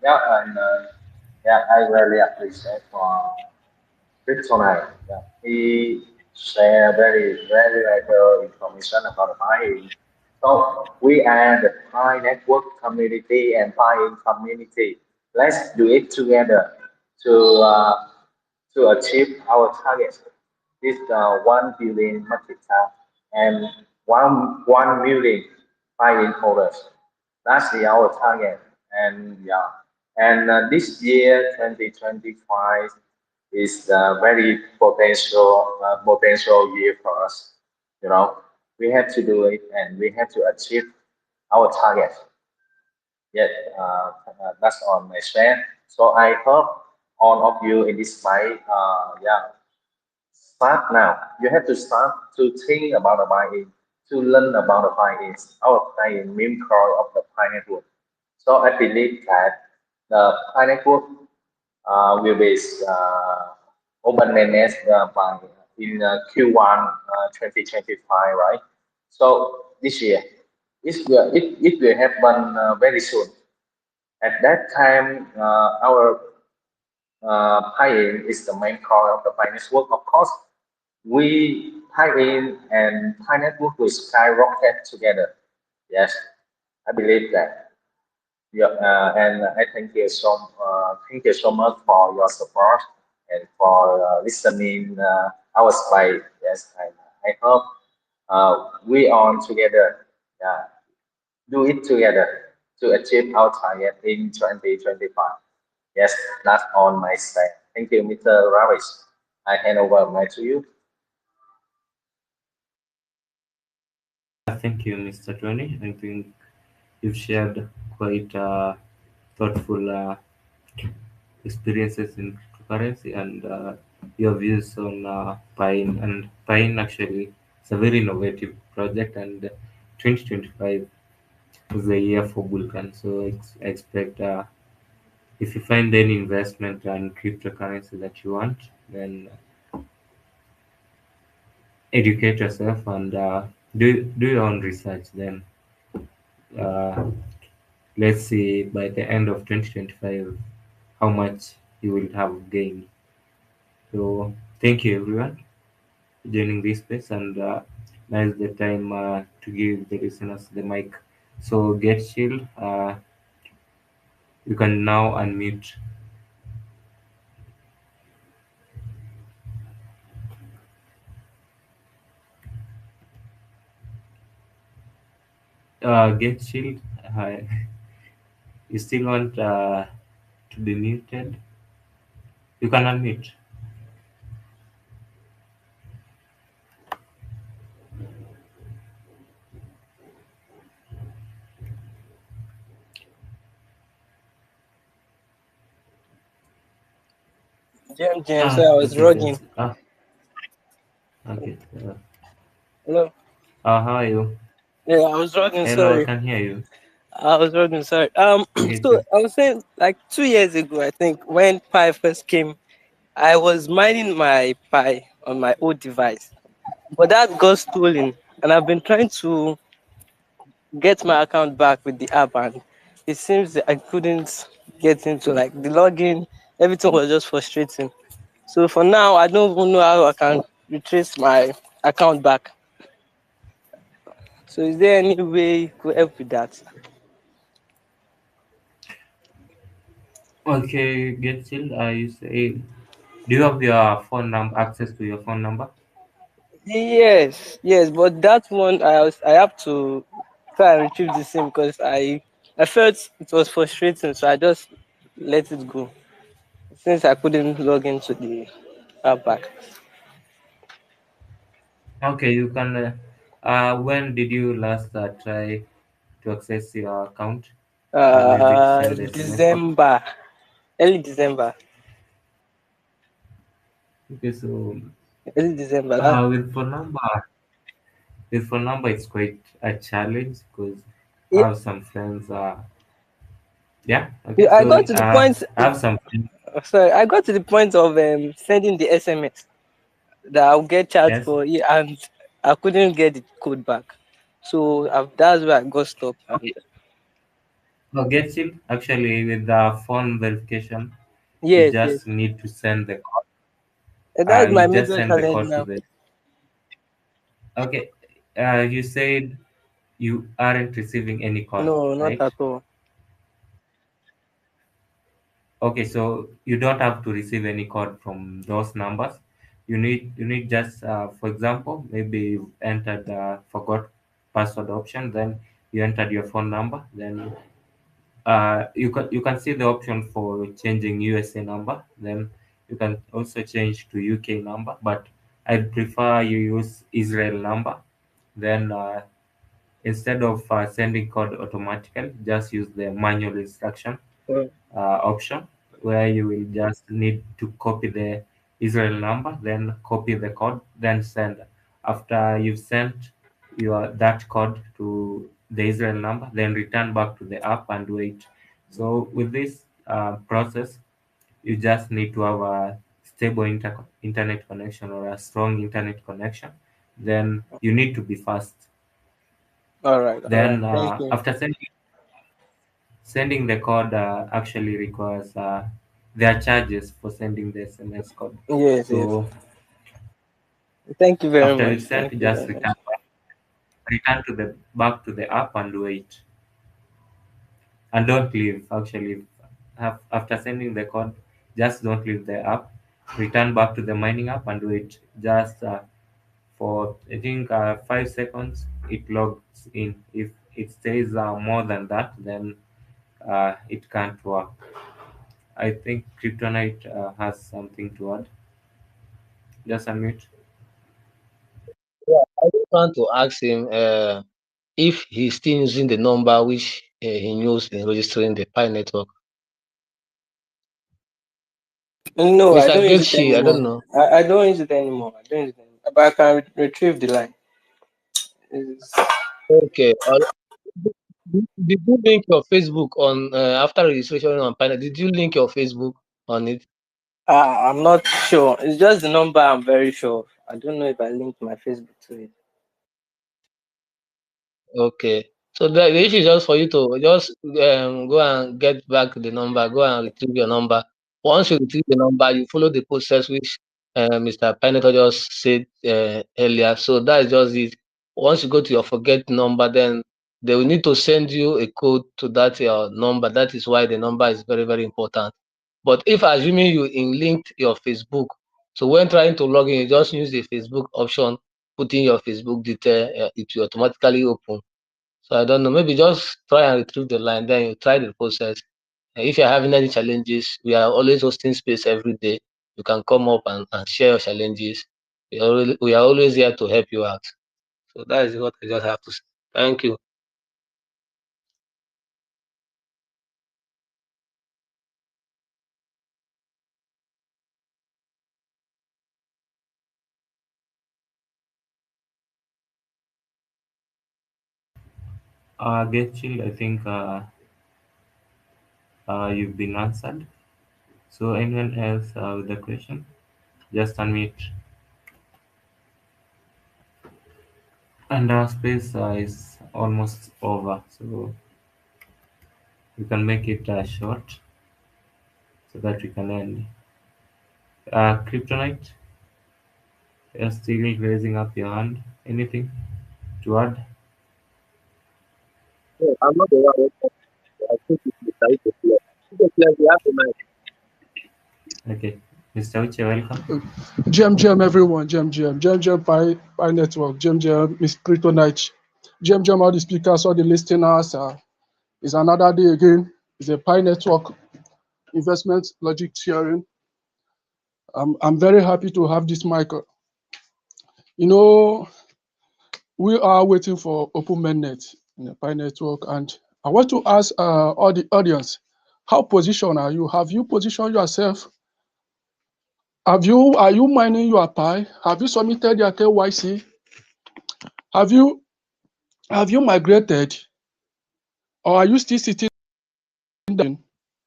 Speaker 1: Yeah, and yeah, I really appreciate for Kryptonite. Yeah, he share very valuable information about buying. So we are the Pi Network community and Pi community. Let's do it together to uh, to achieve our target. This 1 billion market cap and one million buy-in holders. That's our target. And yeah, and this year 2025 is a very potential year for us. You know, we have to do it and we have to achieve our target. Yes, that's on my share. So I hope all of you in this fight, yeah, start now. You have to start to think about the buy-in, to learn about the buy-ins, our buy-in meme core of the Pi network. So I believe that the Pi network will be open mainnet by in Q1 2025, right? So this year, it will happen very soon. At that time, our Pi is the main core of the Pi network. Of course, we Pi and Pi network will skyrocket together. Yes, I believe that. Yeah, and I thank you so much for your support and for listening our slide. Yes, I hope we on together. Yeah, do it together to achieve our target in 2025. Yes, that's on my side. Thank you, Mr. Ravish. I hand over my to you.
Speaker 2: Thank you, Mr. Tony. I think you've shared quite thoughtful experiences in cryptocurrency and your views on Pine. And Pine actually is a very innovative project, and 2025 is the year for Vulcan. So I expect if you find any investment and cryptocurrency that you want, then educate yourself and do your own research. Then uh, let's see by the end of 2025 how much you will have gained. So thank you everyone for joining this space, and now is the time to give the listeners the mic. So get chill. You can now unmute. Get chill. Uh, you still want to be muted? You can unmute.
Speaker 4: Jim, so I was
Speaker 2: Okay,
Speaker 4: rugging.
Speaker 2: that's okay.
Speaker 4: Hello.
Speaker 2: How are you?
Speaker 4: Yeah, I was rugging.
Speaker 2: Hello, I
Speaker 4: Sorry,
Speaker 2: can hear you.
Speaker 4: I was rugging. Sorry.
Speaker 2: Okay,
Speaker 4: So I was saying, like 2 years ago, I think when Pi first came, I was mining my Pi on my old device, but that got stolen, and I've been trying to get my account back with the app, and it seems that I couldn't get into like the login. Everything was just frustrating. So for now, I don't even know how I can retrace my account back. So is there any way you could help with that?
Speaker 2: okay, get chill. You say, do you have your phone number, access to your phone number?
Speaker 4: Yes, yes, but that one I have to try and retrieve the same because I felt it was frustrating, so I just let it go since I couldn't log into the app back.
Speaker 2: Okay, you can. When did you last try to access your account? Maybe to send the SMS code.
Speaker 4: December, early December,
Speaker 2: Okay, so
Speaker 4: early December. That,
Speaker 2: with phone number, it's quite a challenge because
Speaker 4: yeah,
Speaker 2: I have some friends. Yeah. Okay,
Speaker 4: yeah, I
Speaker 2: so
Speaker 4: got to the point.
Speaker 2: I have some friends.
Speaker 4: Sorry, I got to the point of sending the SMS that I'll get charged
Speaker 2: Yes.
Speaker 4: for, yeah, and I couldn't get the code back. So that's where I got stopped.
Speaker 2: Okay. So get it actually with the phone verification. You
Speaker 4: Yes, yes.
Speaker 2: just need to send the code.
Speaker 4: And that's
Speaker 2: You
Speaker 4: my
Speaker 2: just
Speaker 4: major
Speaker 2: send the
Speaker 4: challenge
Speaker 2: code to
Speaker 4: now.
Speaker 2: the. Okay. You said you aren't receiving any code,
Speaker 4: No, not
Speaker 2: right?
Speaker 4: at all.
Speaker 2: Okay, so you don't have to receive any code from those numbers. You need just for example, maybe you entered forgot password option, then you entered your phone number, then you can see the option for changing USA number. Then you can also change to UK number, but I prefer you use Israel number. Then instead of sending code automatically, just use the manual instruction
Speaker 4: Mm.
Speaker 2: option, where you will just need to copy the Israel number, then copy the code, then send. After you've sent your that code to the Israel number, then return back to the app and wait. So with this, process, you just need to have a stable internet connection or a strong internet connection. Then you need to be fast.
Speaker 4: All right, all right.
Speaker 2: Then
Speaker 4: Thank you.
Speaker 2: after sending the code actually requires there are charges for sending the SMS code.
Speaker 4: Yes, yes.
Speaker 2: So
Speaker 4: Thank you very
Speaker 2: after
Speaker 4: much.
Speaker 2: it's sent,
Speaker 4: Thank you
Speaker 2: just
Speaker 4: very much.
Speaker 2: return to the back to the app and wait. And don't leave actually. After sending the code, just don't leave the app. Return back to the mining app and wait. Just for I think 5 seconds it logs in. If it stays more than that, then it can't work. I think Kryptonite has something to add. Just unmute.
Speaker 3: I just want to ask him if he's still using the number which he used in registering the Pi network.
Speaker 4: No, I
Speaker 3: Mr.
Speaker 4: don't use it
Speaker 3: Gelshi, I don't
Speaker 4: anymore.
Speaker 3: know.
Speaker 4: I don't use it anymore. I don't use it anymore. But I can retrieve the line. It's-
Speaker 3: Okay. Did you link your Facebook on after registration on Pi? Did you link your Facebook on it?
Speaker 4: I'm not sure. It's just the number I'm very sure of. I don't know if I linked my Facebook to it.
Speaker 3: Okay. So the issue is just for you to just go and get back the number, go and retrieve your number. Once you retrieve the number, you follow the process which Mr. Pineapple just said earlier. So that is just it. Once you go to your forget number, then they will need to send you a code to that your number. That is why the number is very, very important. But if assuming you linked your Facebook, so when trying to log in, you just use the Facebook option, put in your Facebook detail, it will automatically open. So I don't know, maybe just try and retrieve the line, then you try the process. And if you're having any challenges, we are always hosting space every day. You can come up and share your challenges. We are always here to help you out. So that is what I just have to say. Thank you.
Speaker 2: Get chill. I think you've been answered. So anyone else with the question? Just unmute. And our space is almost over, so we can make it short so that we can end. Kryptonite, you're still raising up your hand. Anything to add?
Speaker 3: No, I'm not the one. I think it's Mr. Ike. Ike, you have the mic.
Speaker 2: Okay, Mr. Uche, welcome.
Speaker 5: GM, everyone, GM, Pi Network, GM, Miss Kryptonite, GM, all the speakers, all the listeners. It's another day again. It's a Pi Network investment logic sharing. I'm very happy to have this mic. You know, we are waiting for open mainnet in the Pi Network, and I want to ask all the audience, how positioned are you? Have you positioned yourself? Are you mining your Pi? Have you submitted your KYC? Have you migrated, or are you still sitting down?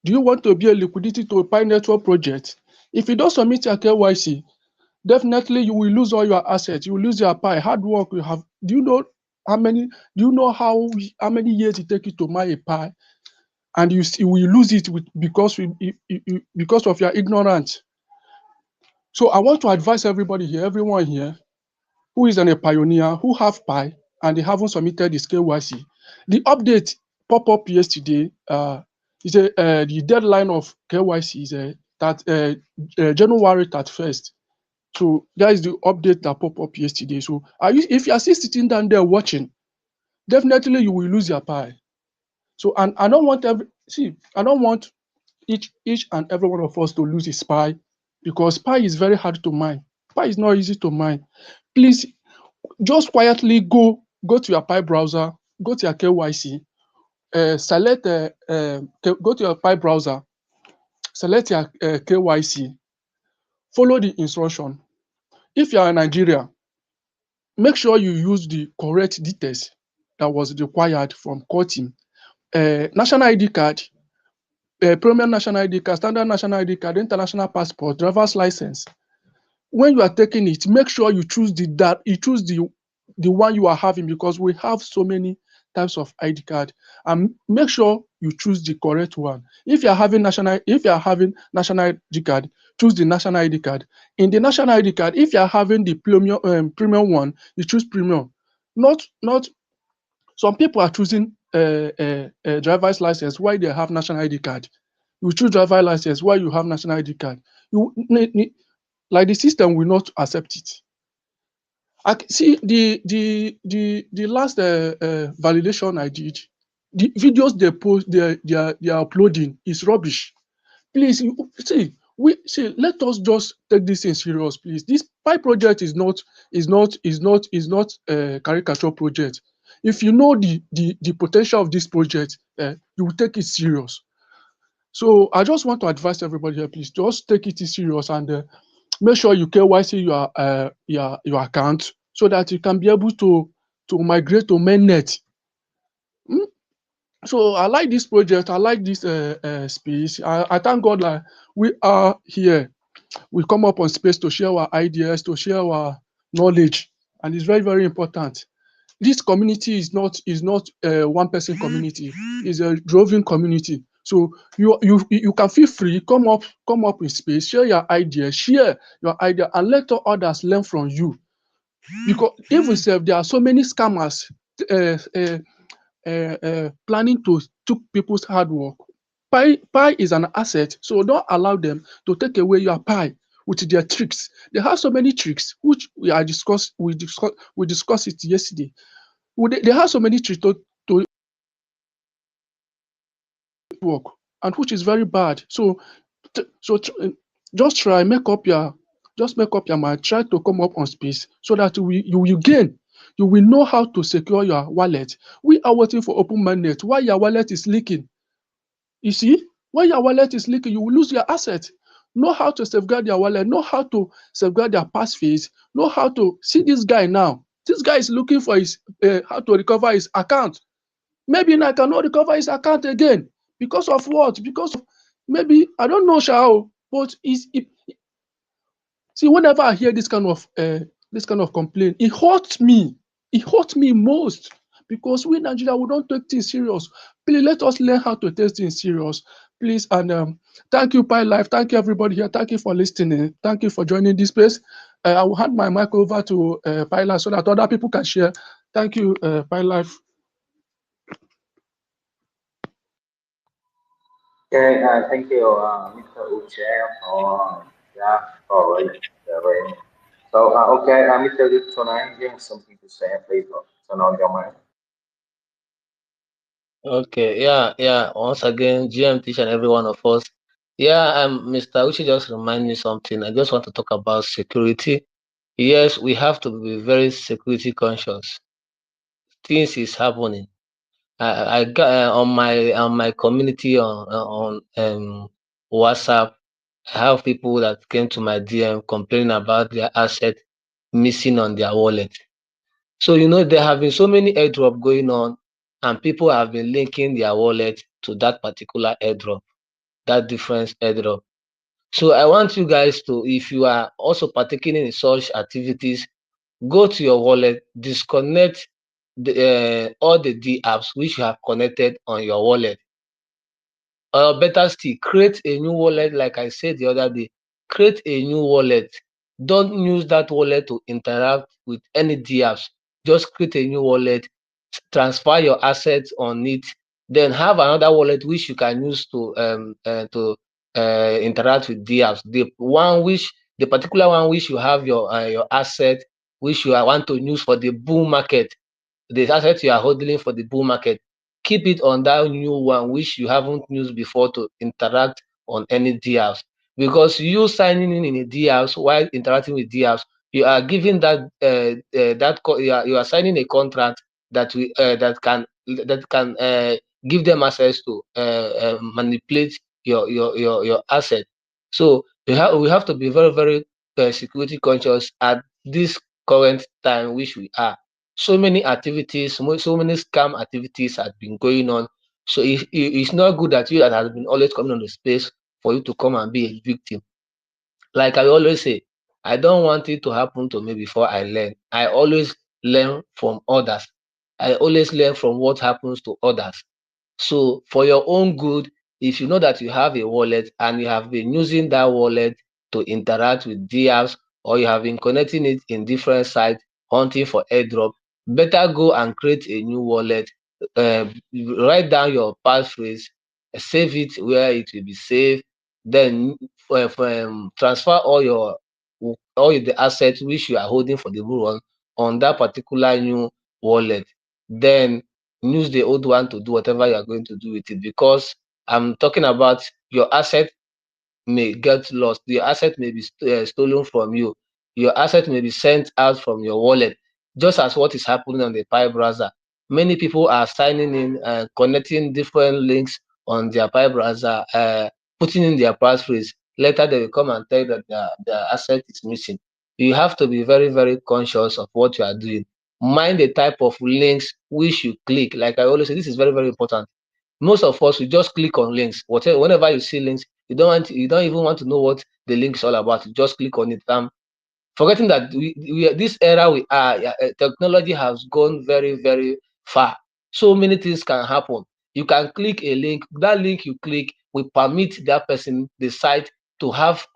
Speaker 5: Do you want to be a liquidity to a Pi Network project? If you don't submit your KYC, definitely you will lose all your assets. You will lose your Pi. Hard work you have. Do you know how many? Do you know how many years it takes you to mine a Pi, and you will lose it because of your ignorance? So I want to advise everybody here, everyone here, who is a pioneer, who have Pi, and they haven't submitted this KYC. The update pop up yesterday. The deadline of KYC is January 31st. So that is the update that pop up yesterday. So if you are still sitting down there watching, definitely you will lose your Pi. So and I don't want I don't want each and every one of us to lose his Pi, because Pi is very hard to mine. Pi is not easy to mine. Please just quietly go to your Pi browser, go to your KYC, go to your Pi browser, select your KYC, follow the instruction. If you are in Nigeria, make sure you use the correct details that was required from core team. National ID card, premium national ID card, standard national ID card, international passport, driver's license. When you are taking it, make sure you choose the one you are having, because we have so many types of ID card, and make sure you choose the correct one. If you are having national ID card, choose the national ID card. In the national ID card, if you are having the premium one, you choose premium. Not some people are choosing driver's license while they have national ID card. You choose driver's license while you have national ID card. Like the system will not accept it. I see the last validation I did, the videos they post, they are uploading is rubbish. Please let us just take this thing serious, please. This Pi project is not a caricature project. If you know the potential of this project, you will take it serious. So I just want to advise everybody here, please just take it serious, and make sure you KYC your account so that you can be able to migrate to mainnet. So I like this project. I like this space. I thank God that we are here. We come up on space to share our ideas, to share our knowledge, and it's very, very important. This community is not one person community. It's a droving community. So you can feel free, come up in space, share your idea, and let others learn from you. Because even if there are so many scammers planning to took people's hard work, Pi is an asset, so don't allow them to take away your Pi with their tricks. They have so many tricks, which we discussed it yesterday. They have so many tricks to work, and which is very bad. So just try make up your mind. Try to come up on space so that you will gain. You will know how to secure your wallet. We are waiting for open mainnet while your wallet is leaking. You see, when your wallet is leaking, you will lose your asset. Know how to safeguard your wallet. Know how to safeguard your passphrase. Know how to see this guy now. This guy is looking for his how to recover his account. Maybe now cannot recover his account again because of what? Because of maybe I don't know, Shao, but see, whenever I hear this kind of complaint, it hurts me. It hurts me most because we in Nigeria, we don't take things serious. Please let us learn how to take things serious, please. And thank you, Pi Life. Thank you, everybody here. Thank you for listening. Thank you for joining this space. I will hand my mic over to Pi Life so that other people can share. Thank you, Pi Life.
Speaker 1: Okay, thank you, Mr. Uche, for for very. So, okay, Mr. Tonight, you have something to say, please. Turn on your mic.
Speaker 3: Okay, yeah. Once again, GM teach and every one of us. Yeah, Mr. Uchi just remind me something. I just want to talk about security. Yes, we have to be very security conscious. Things is happening. I got on my community on WhatsApp. I have people that came to my DM complaining about their asset missing on their wallet. So there have been so many airdrop going on, and people have been linking their wallet to that particular airdrop, that different airdrop. So I want you guys to, if you are also partaking in such activities, go to your wallet, disconnect all the D apps which you have connected on your wallet. Or better still, create a new wallet. Like I said the other day, create a new wallet. Don't use that wallet to interact with any D apps. Just create a new wallet, transfer your assets on it, then have another wallet which you can use to interact with D apps. The particular one which you have your asset, which you want to use for the bull market, the asset you are holding for the bull market, keep it on that new one which you haven't used before to interact on any DApps. Because you signing in a DApps while interacting with DApps, you are giving you are signing a contract that that can give them access to manipulate your asset. So we have to be very, very security conscious at this current time which we are. So many activities, so many scam activities have been going on. So it's not good that you that has been always coming on the space for you to come and be a victim. Like I always say, I don't want it to happen to me before I learn. I always learn from others. I always learn from what happens to others. So for your own good, if you know that you have a wallet and you have been using that wallet to interact with DApps, or you have been connecting it in different sites, hunting for airdrop, better go and create a new wallet. Write down your passphrase, save it where it will be safe, then transfer all the assets which you are holding for the new one on that particular new wallet. Then use the old one to do whatever you are going to do with it, because I'm talking about your asset may get lost. Your asset may be stolen from you. Your asset may be sent out from your wallet, just as what is happening on the Pi browser. Many people are signing in and connecting different links on their Pi browser, putting in their passphrase. Later, they will come and tell you that their asset is missing. You have to be very, very conscious of what you are doing. Mind the type of links which you click. Like I always say, this is very, very important. Most of us, we just click on links. Whatever, whenever you see links, you don't even want to know what the link is all about. You just click on it. Forgetting that this era we are, technology has gone very, very far. So many things can happen. You can click a link. That link you click will permit that person, the site, to have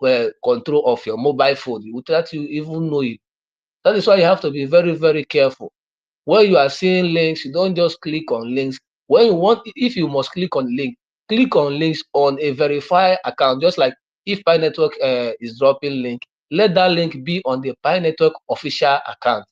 Speaker 3: control of your mobile phone without you even know it. That is why you have to be very, very careful. When you are seeing links, you don't just click on links. When you want, if you must click on links on a verified account. Just like if Pi Network is dropping link, let that link be on the Pi Network official account.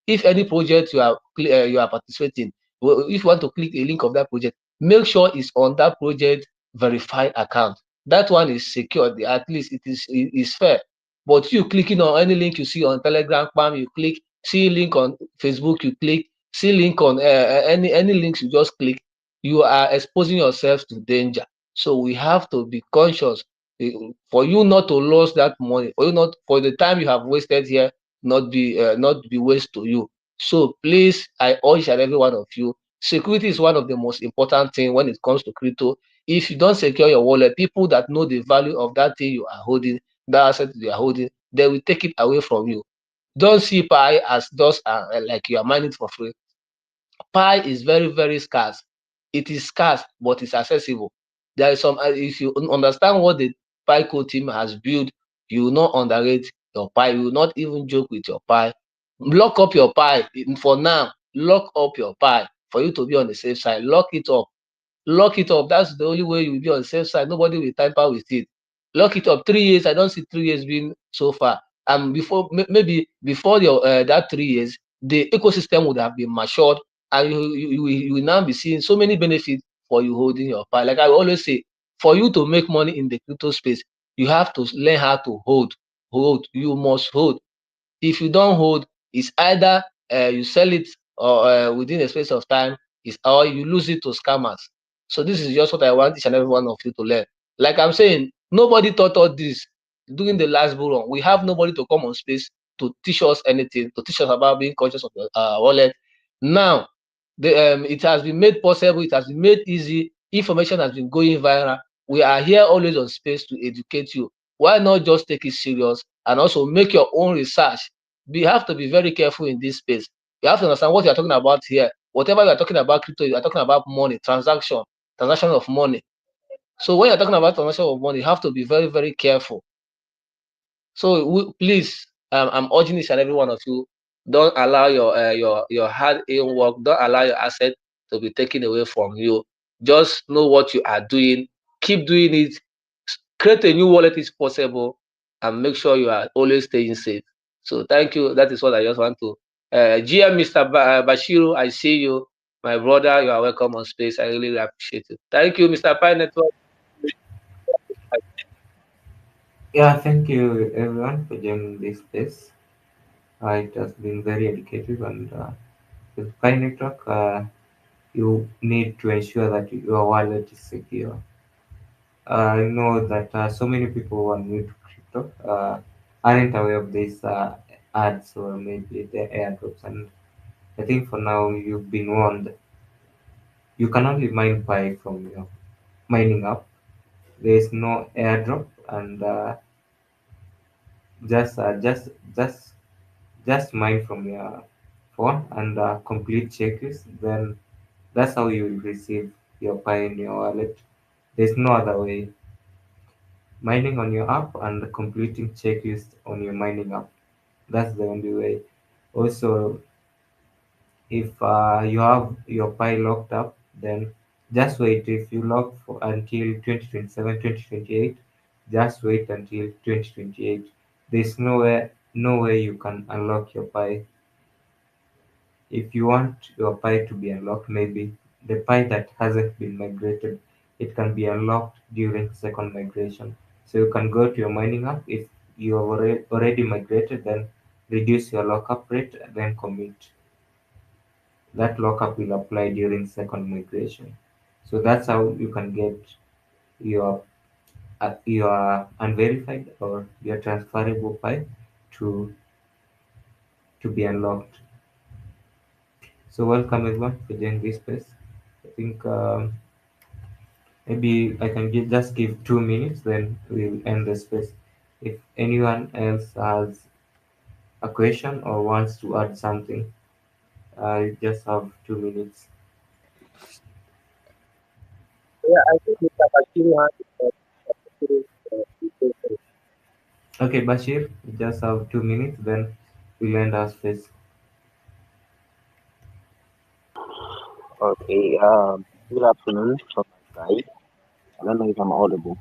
Speaker 3: If any project you are participating, if you want to click a link of that project, make sure it's on that project verified account. That one is secure. At least it is fair. But you clicking on any link you see on Telegram, bam, you click. See link on Facebook, you click. See link on any links you just click. You are exposing yourself to danger. So we have to be conscious, eh, for you not to lose that money, for you not, for the time you have wasted here, not be waste to you. So please, I urge and every one of you, security is one of the most important thing when it comes to crypto. If you don't secure your wallet, people that know the value of that thing you are holding, that asset you are holding, they will take it away from you. Don't see Pi as just like you are mining for free. Pi is very, very scarce. It is scarce, but it's accessible. There is some, if you understand what the Pi code team has built, you will not underrate your Pi. You will not even joke with your Pi. Lock up your Pi. For now, lock up your Pi for you to be on the safe side. Lock it up. Lock it up. That's the only way you will be on the safe side. Nobody will tamper with it. Lock it up. 3 years. I don't see 3 years being so far. And before, maybe before your that 3 years, the ecosystem would have been matured, and you will now be seeing so many benefits for you holding your Pi. Like I always say, for you to make money in the crypto space, you have to learn how to hold. Hold. You must hold. If you don't hold, it's either you sell it, or within a space of time, is or you lose it to scammers. So this is just what I want each and every one of you to learn. Like I'm saying, nobody taught us this during the last bull run. We have nobody to come on space to teach us anything, to teach us about being conscious of the wallet. Now, it has been made possible, it has been made easy, information has been going viral. We are here always on space to educate you. Why not just take it serious and also make your own research? You have to be very careful in this space. You have to understand what you are talking about here. Whatever you are talking about crypto, you are talking about money, transaction of money. So when you're talking about transaction of money, you have to be very, very careful. So please, I'm urging each and every one of you, don't allow your hard-earned work, don't allow your asset to be taken away from you. Just know what you are doing, keep doing it, create a new wallet if possible, and make sure you are always staying safe. So thank you. That is what I just want to. GM Mr. Bashiru, I see you, my brother. You are welcome on space. I really appreciate it. Thank you, Mr. Pi Network.
Speaker 2: Yeah, thank you everyone for joining this space. It has been very educative, and with Pi Network, you need to ensure that your wallet is secure. I know that so many people who are new to crypto aren't aware of these ads or maybe the airdrops, and I think for now you've been warned. You can only mine Pi from your mining app. There is no airdrop, and just uh, just just just mine from your phone and complete checklist. Then that's how you will receive your Pi in your wallet. There's no other way. Mining on your app and completing checklist on your mining app. That's the only way. Also, if you have your Pi locked up, then just wait. If you lock for until 2027, 2028, just wait until 2028. There's no way you can unlock your Pi. If you want your Pi to be unlocked, maybe the Pi that hasn't been migrated, it can be unlocked during second migration. So you can go to your mining app. If you have already migrated, then reduce your lockup rate, then commit. That lockup will apply during second migration. So that's how you can get your your unverified or your transferable Pi to be unlocked. So welcome everyone for joining this space. I think maybe I can just give 2 minutes, then we'll end the space. If anyone else has a question or wants to add something, you just have 2 minutes.
Speaker 3: Yeah, I think Mr. Bashir has uh,
Speaker 2: Okay, Bashir, you just have 2 minutes, then we'll end our space.
Speaker 3: Okay, good afternoon from my side. I don't know if I'm audible.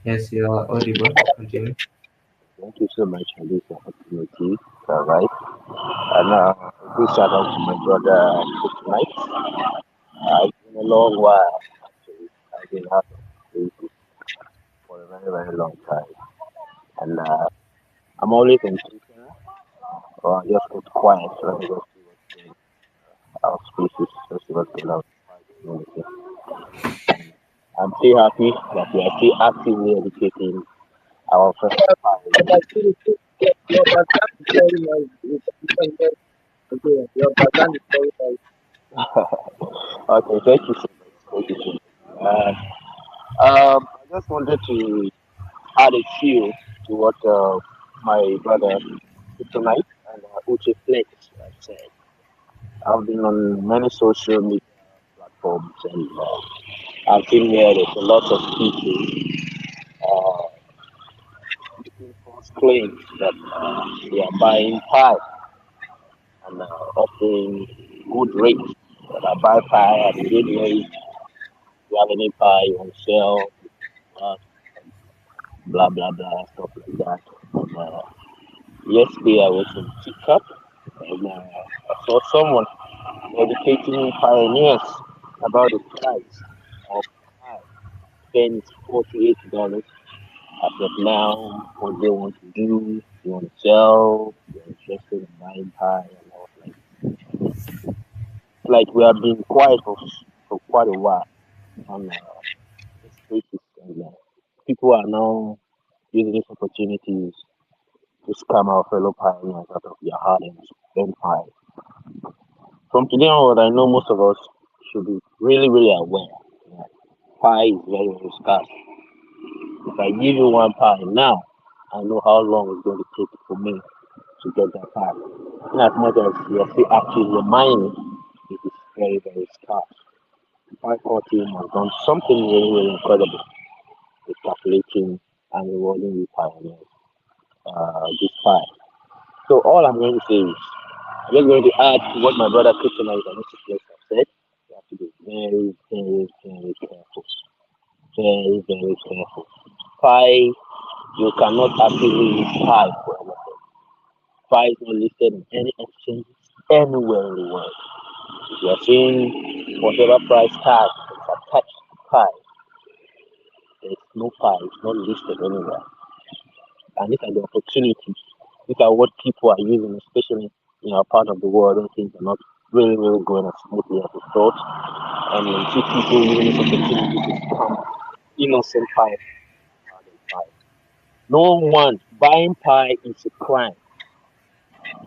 Speaker 2: Yes, you are audible. Continue.
Speaker 3: Thank you so much for this opportunity. All right. And a big shout out to my brother tonight. It's been a long while, actually. I've been out of Facebook for a very, very long time. And I'm always on Twitter, or I just keep quiet so I can just see what's going on our spaces, just see what's going on in the community. And I'm still happy that we are still actively educating our first your background is very noisy. Your background is very noisy. Okay, thank you so much. Thank you so much. I just wanted to add a few to what my brother tonight and Uche Flex said. I've been on many social media platforms and I've seen where there's a lot of people uh, making false claims that they are buying pie and offering good rates. That I buy pie at a good rate. If you have any pie you want to sell, uh, blah blah blah, stuff like that. And, yesterday I was in Teacup and I saw someone educating pioneers about the price of pie. Then it's $48 as of now. What they want to do, they want to sell, they're interested in buying pie and all like we have been quiet for quite a while on this spaces and people are now using these opportunities to scam our fellow pioneers out of their hard earned pie. From today onward, I know most of us should be really, really aware that pie is very, very scarce. If I give you one pie now, I know how long it's going to take for me to get that pie. In as much as you're still actively mining, it is very, very scarce. Pie core team has done something really, really incredible with calculating and rewarding you pioneers this pie. So all I'm going to say is I'm just going to add to what my brother Christian and Mr. Flex have said. You have to be very, very, very careful. Very, very careful. Pie, you cannot actively use pie for anything. Pie is not listed in any exchange anywhere in the world. If you are seeing whatever price tag is attached to pie, there is no pie, it's not listed anywhere. And these are the opportunities. These are what people are using, especially in our part of the world when things are not really, really going as smoothly as we thought. And you see people using this opportunity to become innocent pie. Pie. No one buying pie is a crime.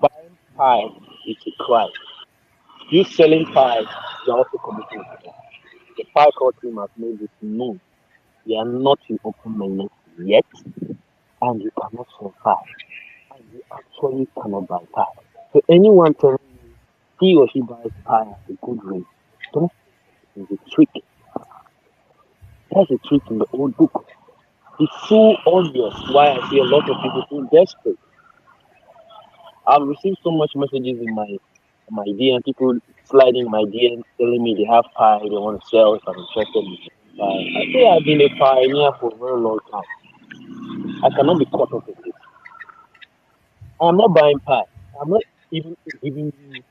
Speaker 3: Buying pie is a crime. You selling pie is they are also committing fraud. The Pi Court team has made it known they are not in open mainnet yet, and you cannot sell Pi, and you actually cannot buy Pi. So anyone telling you he or she buys Pi at a good rate, don't think it's a trick. That's a trick in the old book. It's so obvious why I see a lot of people feel desperate. I've received so much messages in my DM, people sliding my DM telling me they have Pi, they want to sell, if I'm interested in Pi. I say I've been a pioneer for a very long time. I cannot be caught up in this. I'm not buying Pi. I'm not even giving you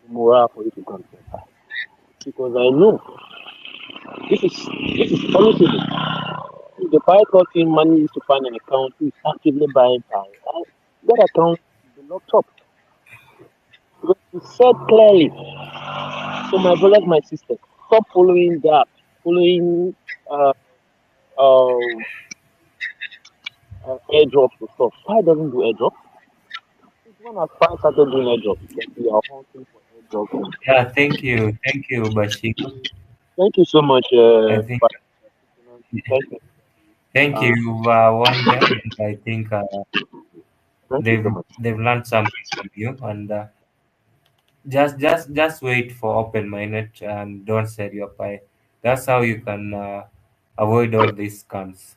Speaker 3: the morale for you to go and sell Pi. Because I know this is punishable. If the Pi Core team manages to find an account who is actively buying Pi, that account will be locked up. Because he said clearly, so my brothers, my sisters, stop following that, following uh, uh, airdrops and stuff. Pi doesn't do airdrops. It's when our Pi started doing airdrops that we are hunting for airdrops.
Speaker 2: Yeah, thank you, Bashir.
Speaker 3: Thank you so much.
Speaker 2: I think
Speaker 3: Thank you.
Speaker 2: thank you.
Speaker 3: Uh,
Speaker 2: You've won them, and I think
Speaker 3: thank you so much.
Speaker 2: they've learned something from you. And just wait for open minded and don't sell your pie. That's how you can avoid all these scams.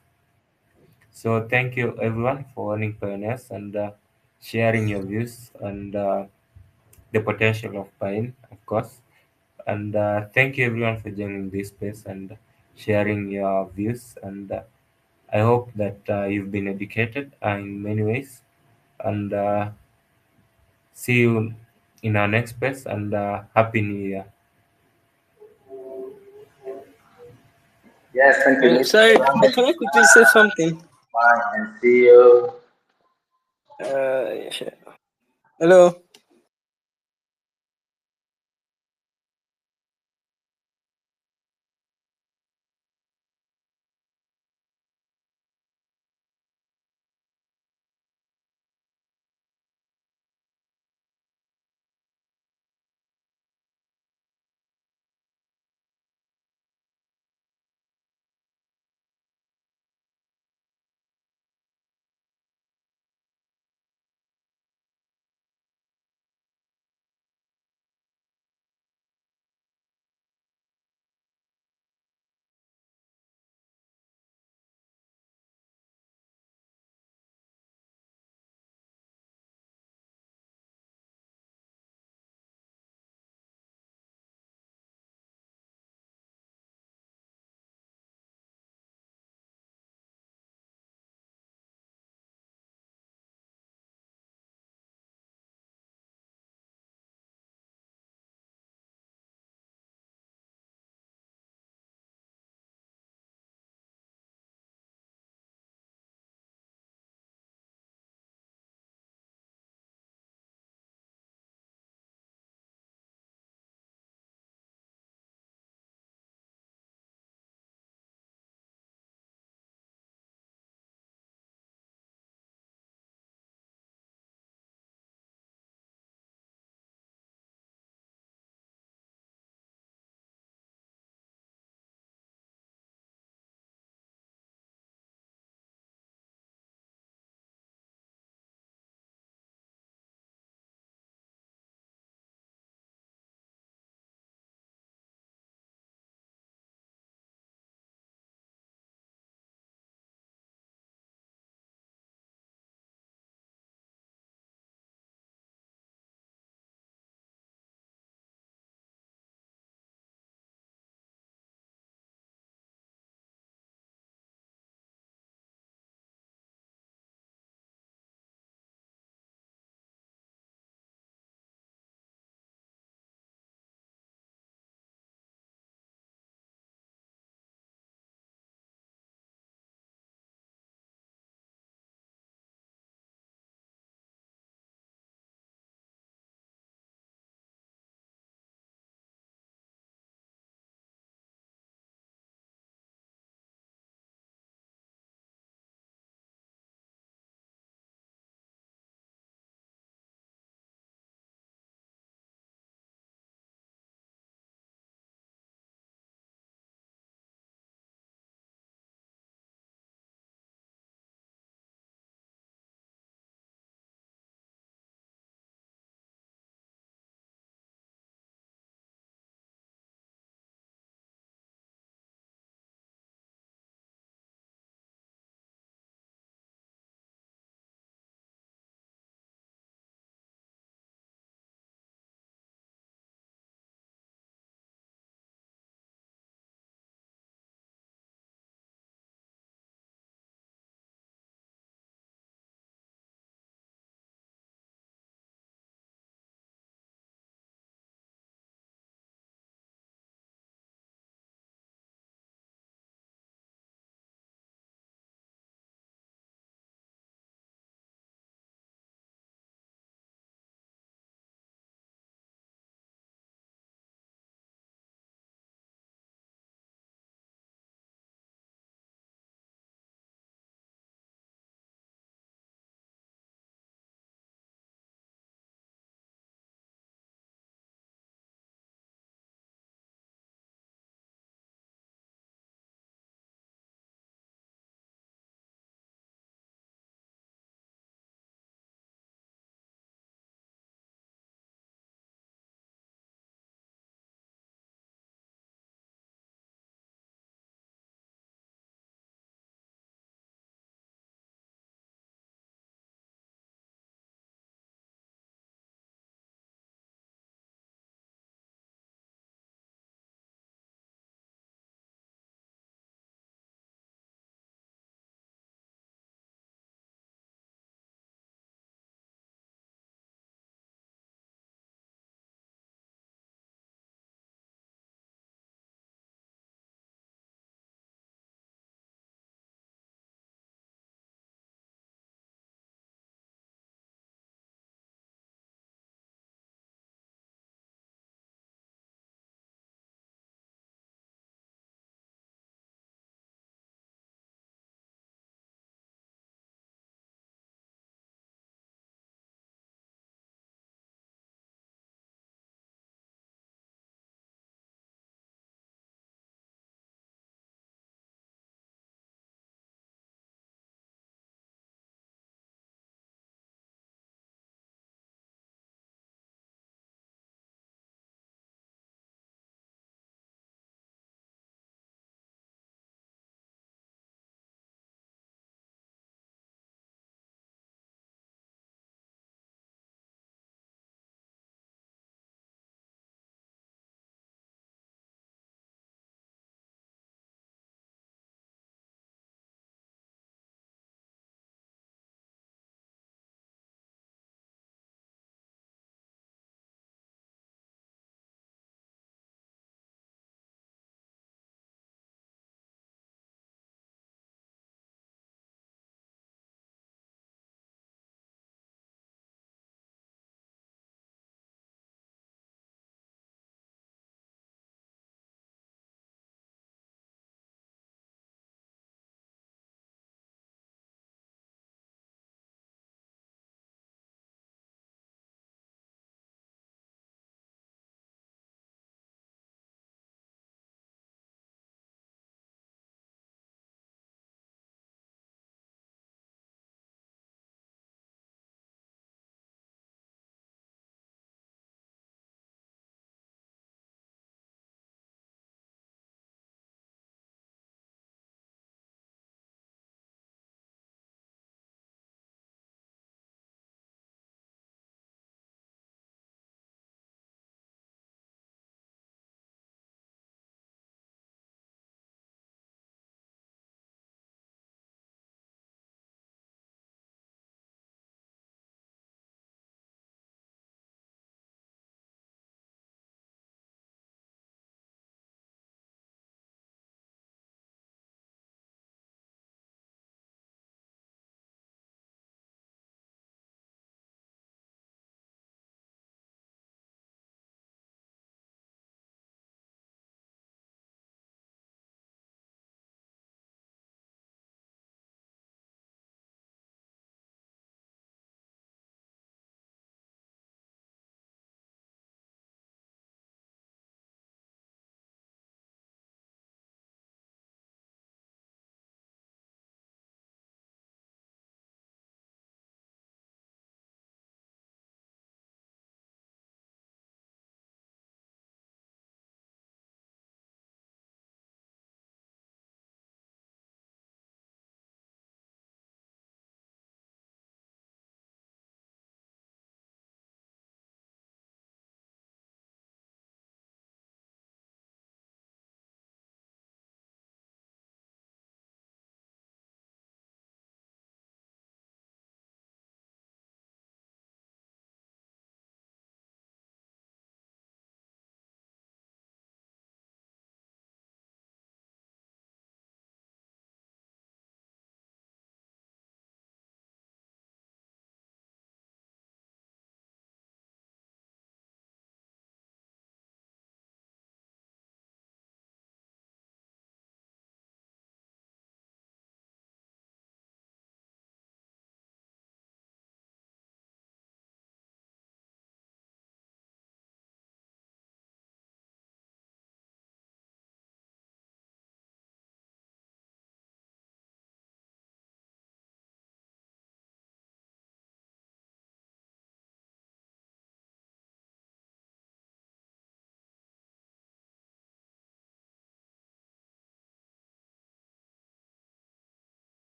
Speaker 2: So thank you everyone for owning pioneers and sharing your views and the potential of Pine, of course. And thank you everyone for joining this space and sharing your views. And I hope that you've been educated in many ways. And see you in our next space. And Happy New Year.
Speaker 1: Yes, thank you, Mr.
Speaker 4: Sorry,
Speaker 1: Ram.
Speaker 4: can I quickly say something?
Speaker 1: Bye and see you.
Speaker 4: Sure. Hello.